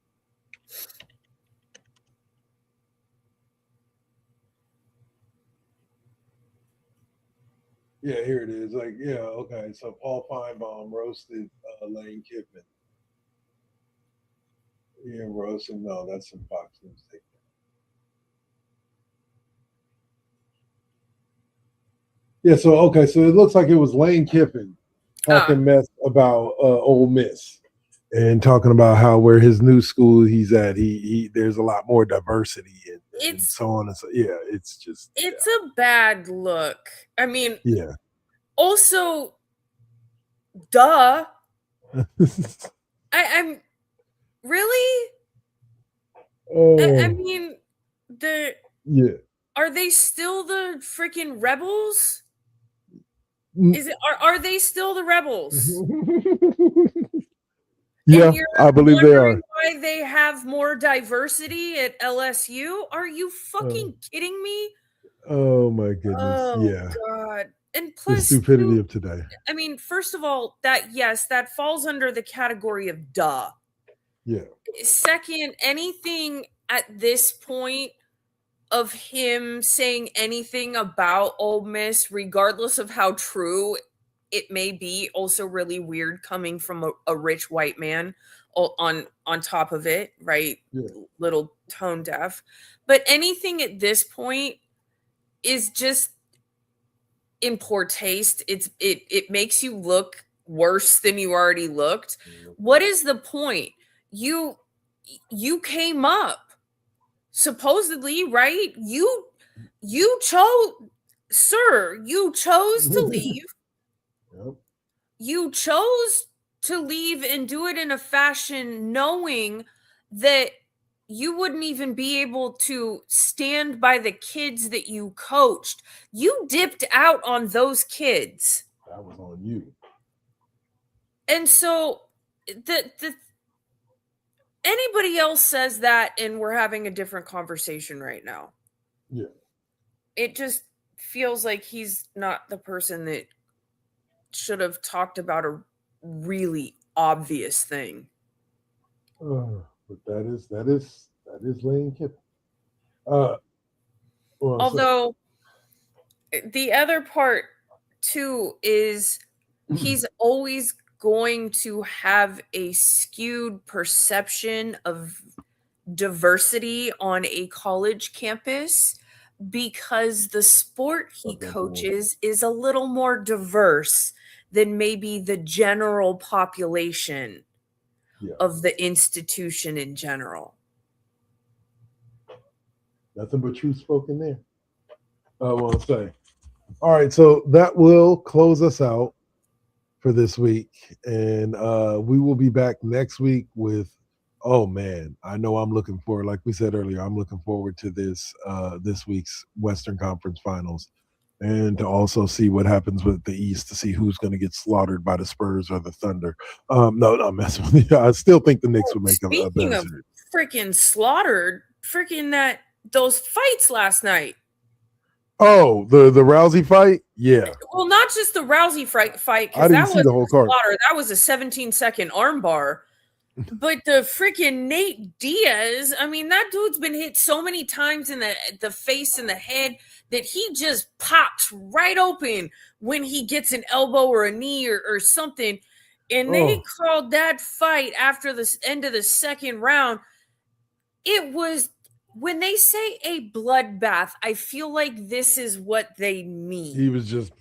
Speaker 2: Yeah, here it is. Like, yeah, okay. So Paul Feinbaum roasted Lane Kiffin. Yeah, roasted. No, that's some Fox News thing. Yeah, so okay, so it looks like it was Lane Kiffin talking mess about Ole Miss and talking about how where his new school he's at, he there's a lot more diversity and so on and so. Yeah, it's just
Speaker 3: it's a bad look. I mean,
Speaker 2: yeah.
Speaker 3: Also, duh. I'm really. I mean,
Speaker 2: yeah.
Speaker 3: Are they still the freaking rebels?
Speaker 2: Is
Speaker 3: it are they still the rebels?
Speaker 2: Yeah, I believe they are.
Speaker 3: Why they have more diversity at LSU? Are you fucking kidding me?
Speaker 2: Oh my goodness!
Speaker 3: Oh
Speaker 2: yeah,
Speaker 3: God! And
Speaker 2: the
Speaker 3: plus,
Speaker 2: stupidity of today.
Speaker 3: I mean, first of all, that falls under the category of duh.
Speaker 2: Yeah.
Speaker 3: Second, anything at this point of him saying anything about Ole Miss, regardless of how true it may be also really weird coming from a rich white man on top of it, right?
Speaker 2: Yeah.
Speaker 3: Little tone deaf. But anything at this point is just in poor taste. It makes you look worse than you already looked. What is the point? You came up supposedly, right? You chose, sir, you chose to leave.
Speaker 2: Yep.
Speaker 3: You chose to leave and do it in a fashion knowing that you wouldn't even be able to stand by the kids that you coached. You dipped out on those kids.
Speaker 2: That was on you.
Speaker 3: And so the anybody else says that and we're having a different conversation right now.
Speaker 2: Yeah.
Speaker 3: It just feels like he's not the person that should have talked about a really obvious thing.
Speaker 2: But that is Lane Kiffin.
Speaker 3: Although the other part too is he's always going to have a skewed perception of diversity on a college campus because the sport he coaches is a little more diverse than maybe the general population of the institution in general.
Speaker 2: Nothing but truth spoken there. I want to say. All right, so that will close us out for this week, and we will be back next week with. Oh man, I know I'm looking forward. Like we said earlier, I'm looking forward to this week's Western Conference Finals, and to also see what happens with the East to see who's going to get slaughtered by the Spurs or the Thunder. No, I'm messing with you. I still think the Knicks would make a better
Speaker 3: Speaking of
Speaker 2: series.
Speaker 3: freaking slaughtered, freaking those fights last night.
Speaker 2: Oh, the Rousey fight? Yeah.
Speaker 3: Well, not just the Rousey fight,
Speaker 2: I
Speaker 3: because
Speaker 2: didn't
Speaker 3: that
Speaker 2: see
Speaker 3: was
Speaker 2: the whole card.
Speaker 3: slaughter. That was a 17-second armbar. But the freaking Nate Diaz, I mean, that dude's been hit so many times in the face and the head that he just pops right open when he gets an elbow or a knee or something. And they called that fight after the end of the second round. It was, when they say a bloodbath, I feel like this is what they mean.
Speaker 2: He was just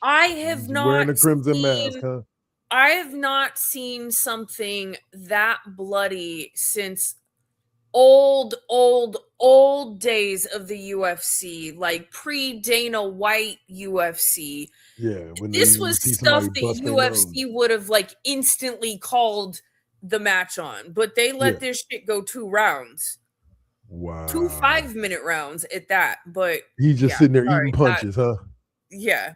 Speaker 3: I have not
Speaker 2: wearing a crimson mask, huh?
Speaker 3: I have not seen something that bloody since old days of the UFC, like pre-Dana White UFC.
Speaker 2: Yeah, when
Speaker 3: this was stuff that UFC would have like instantly called the match on, but they let this shit go 2 rounds.
Speaker 2: Wow.
Speaker 3: 2 5-minute rounds at that. But
Speaker 2: he's just sitting there eating punches, huh?
Speaker 3: Yeah.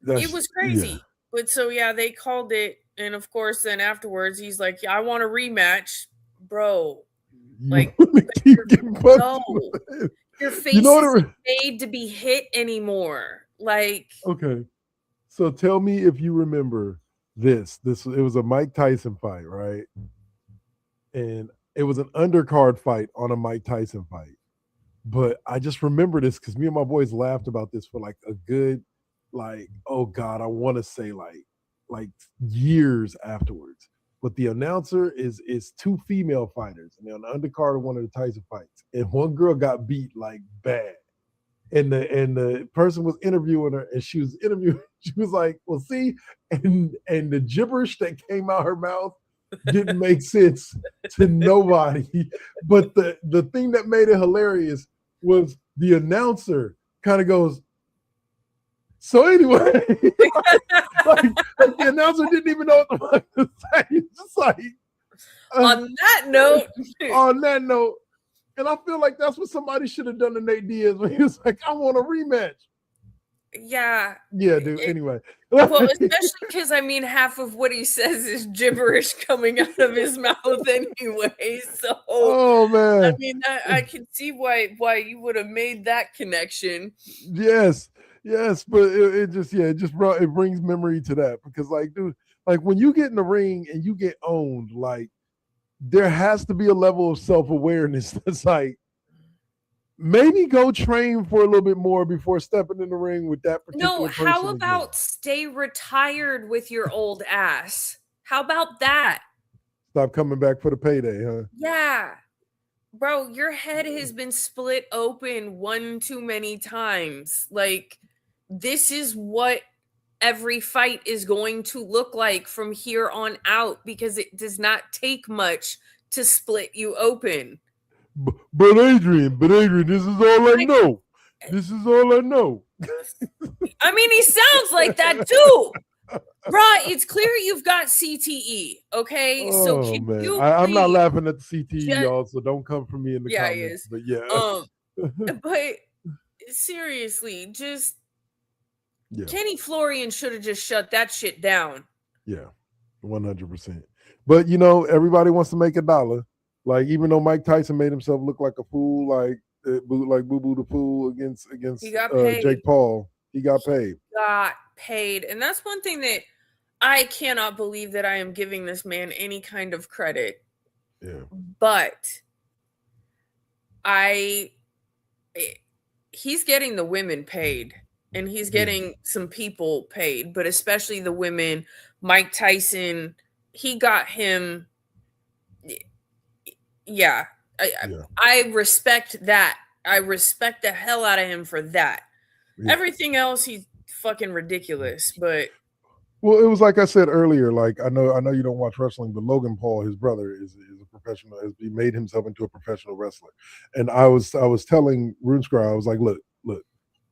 Speaker 3: It was crazy. Yeah. But so, yeah, they called it. And, of course, then afterwards, he's like, yeah, I want a rematch. Bro. Like, your face isn't made to be hit anymore. Like.
Speaker 2: Okay. So tell me if you remember this. It was a Mike Tyson fight, right? And it was an undercard fight on a Mike Tyson fight. But I just remember this because me and my boys laughed about this for like a good, like, oh God, I want to say like years afterwards. But the announcer is 2 female fighters, and they're on the undercard of one of the Tyson fights. And one girl got beat like bad. And the person was interviewing her, and she was like, well, see, and the gibberish that came out her mouth didn't make sense to nobody. But the thing that made it hilarious was the announcer kind of goes, so anyway, like the announcer didn't even know what the fuck to say. It's just like
Speaker 3: on that note, and I feel like that's what somebody should have done to Nate Diaz when he was like, I want a rematch.
Speaker 2: Yeah, dude. Anyway,
Speaker 3: well, especially because I mean, half of what he says is gibberish coming out of his mouth anyway. So,
Speaker 2: oh man,
Speaker 3: I mean, I can see why you would have made that connection.
Speaker 2: Yes, but it brings memory to that because, like, dude, like when you get in the ring and you get owned, like there has to be a level of self-awareness that's like, maybe go train for a little bit more before stepping in the ring with that particular
Speaker 3: No,
Speaker 2: person.
Speaker 3: how
Speaker 2: again.
Speaker 3: about stay retired with your old ass? How about that?
Speaker 2: Stop coming back for the payday, huh?
Speaker 3: Yeah. Bro, your head has been split open one too many times. Like, this is what every fight is going to look like from here on out because it does not take much to split you open.
Speaker 2: But Adrian, this is all I know. This is all I know.
Speaker 3: I mean, he sounds like that too. Bruh, it's clear you've got CTE, okay? So
Speaker 2: Oh
Speaker 3: can
Speaker 2: man,
Speaker 3: you
Speaker 2: I'm not
Speaker 3: please
Speaker 2: laughing at the CTE,
Speaker 3: just-
Speaker 2: y'all. So don't come for me in the
Speaker 3: Yeah, he
Speaker 2: comments.
Speaker 3: is.
Speaker 2: But yeah,
Speaker 3: But seriously, just
Speaker 2: yeah,
Speaker 3: Kenny Florian should have just shut that shit down.
Speaker 2: yeah, 100%. But you know, everybody wants to make a dollar. Like even though Mike Tyson made himself look like a fool, like Boo Boo the Fool against
Speaker 3: He got paid.
Speaker 2: Jake Paul, he got paid.
Speaker 3: Got paid, and that's one thing that I cannot believe that I am giving this man any kind of credit.
Speaker 2: Yeah,
Speaker 3: But he's getting the women paid, and he's getting some people paid, but especially the women. Mike Tyson, he got him. Yeah, I respect that. I respect the hell out of him for that.
Speaker 2: yeah.
Speaker 3: Everything else, he's fucking ridiculous. But
Speaker 2: Well, it was like I said earlier. Like I know you don't watch wrestling, but Logan Paul, his brother, is a professional. He made himself into a professional wrestler. And I was telling RuneScribe, I was like, look.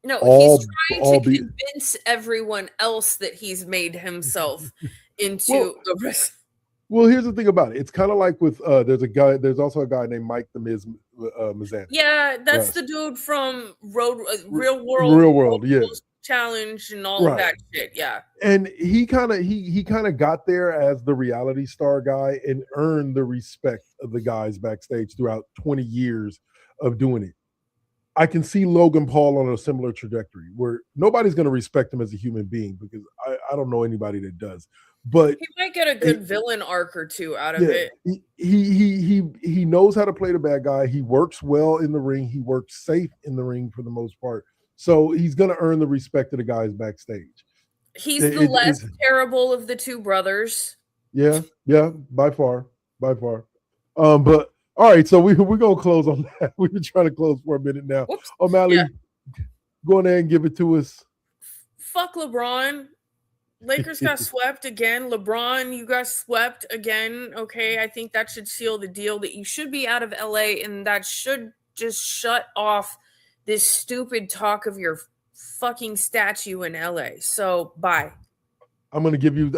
Speaker 3: no,
Speaker 2: All-
Speaker 3: he's trying
Speaker 2: all
Speaker 3: to
Speaker 2: be-
Speaker 3: convince everyone else that he's made himself into a wrestler.
Speaker 2: Well, here's the thing about it. It's kind of like with there's also a guy named Mike the Miz Mizanic.
Speaker 3: Yeah, that's
Speaker 2: Yes.
Speaker 3: the dude from Real
Speaker 2: Real World, yeah.
Speaker 3: Challenge and all of that shit. Yeah.
Speaker 2: And he kind of got there as the reality star guy and earned the respect of the guys backstage throughout 20 years of doing it. I can see Logan Paul on a similar trajectory where nobody's going to respect him as a human being because I don't know anybody that does. But
Speaker 3: he might get a good villain arc or two out of it.
Speaker 2: He knows how to play the bad guy. He works well in the ring. He works safe in the ring for the most part. So he's going to earn the respect of the guys backstage.
Speaker 3: He's the less terrible of the two brothers.
Speaker 2: Yeah, by far. But all right, so we're gonna close on that. We've been trying to close for a minute now.
Speaker 3: Whoops.
Speaker 2: O'Malley, go on there and give it to us.
Speaker 3: Fuck LeBron. Lakers got swept again. LeBron, you got swept again. Okay, I think that should seal the deal that you should be out of LA, and that should just shut off this stupid talk of your fucking statue in LA. So bye.
Speaker 2: I'm gonna give you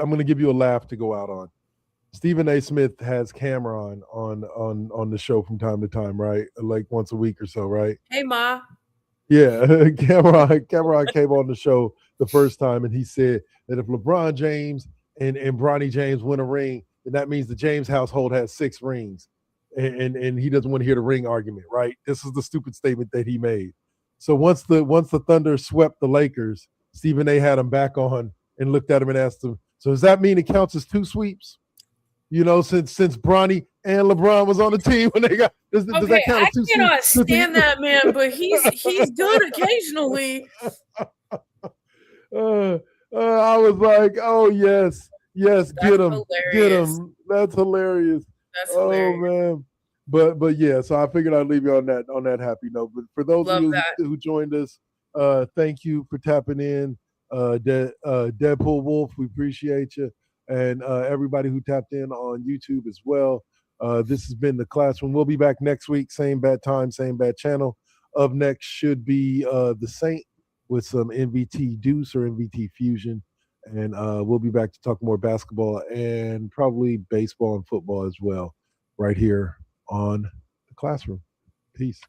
Speaker 2: a laugh to go out on. Stephen A. Smith has Cameron on the show from time to time, right? Like once a week or so, right?
Speaker 3: Hey Ma.
Speaker 2: Yeah, Cameron came on the show the first time, and he said that if LeBron James and Bronny James win a ring, then that means the James household has 6 rings, and he doesn't want to hear the ring argument, right? This is the stupid statement that he made. So once the Thunder swept the Lakers, Stephen A. had him back on and looked at him and asked him, so does that mean it counts as 2 sweeps? You know, since Bronny and LeBron was on the team when they got does that count as 2 sweeps? I
Speaker 3: cannot stand that man, but he's good occasionally.
Speaker 2: I was like, oh yes, get him. That's hilarious.
Speaker 3: That's hilarious.
Speaker 2: Man. But yeah, so I figured I'd leave you on that happy note. But for those of you who joined us, thank you for tapping in. Deadpool Wolf, we appreciate you. And everybody who tapped in on YouTube as well. This has been The Classroom. We'll be back next week, same bad time, same bad channel. Up next should be The Saint with some MVT Deuce or MVT Fusion. And we'll be back to talk more basketball and probably baseball and football as well right here on The Classroom. Peace.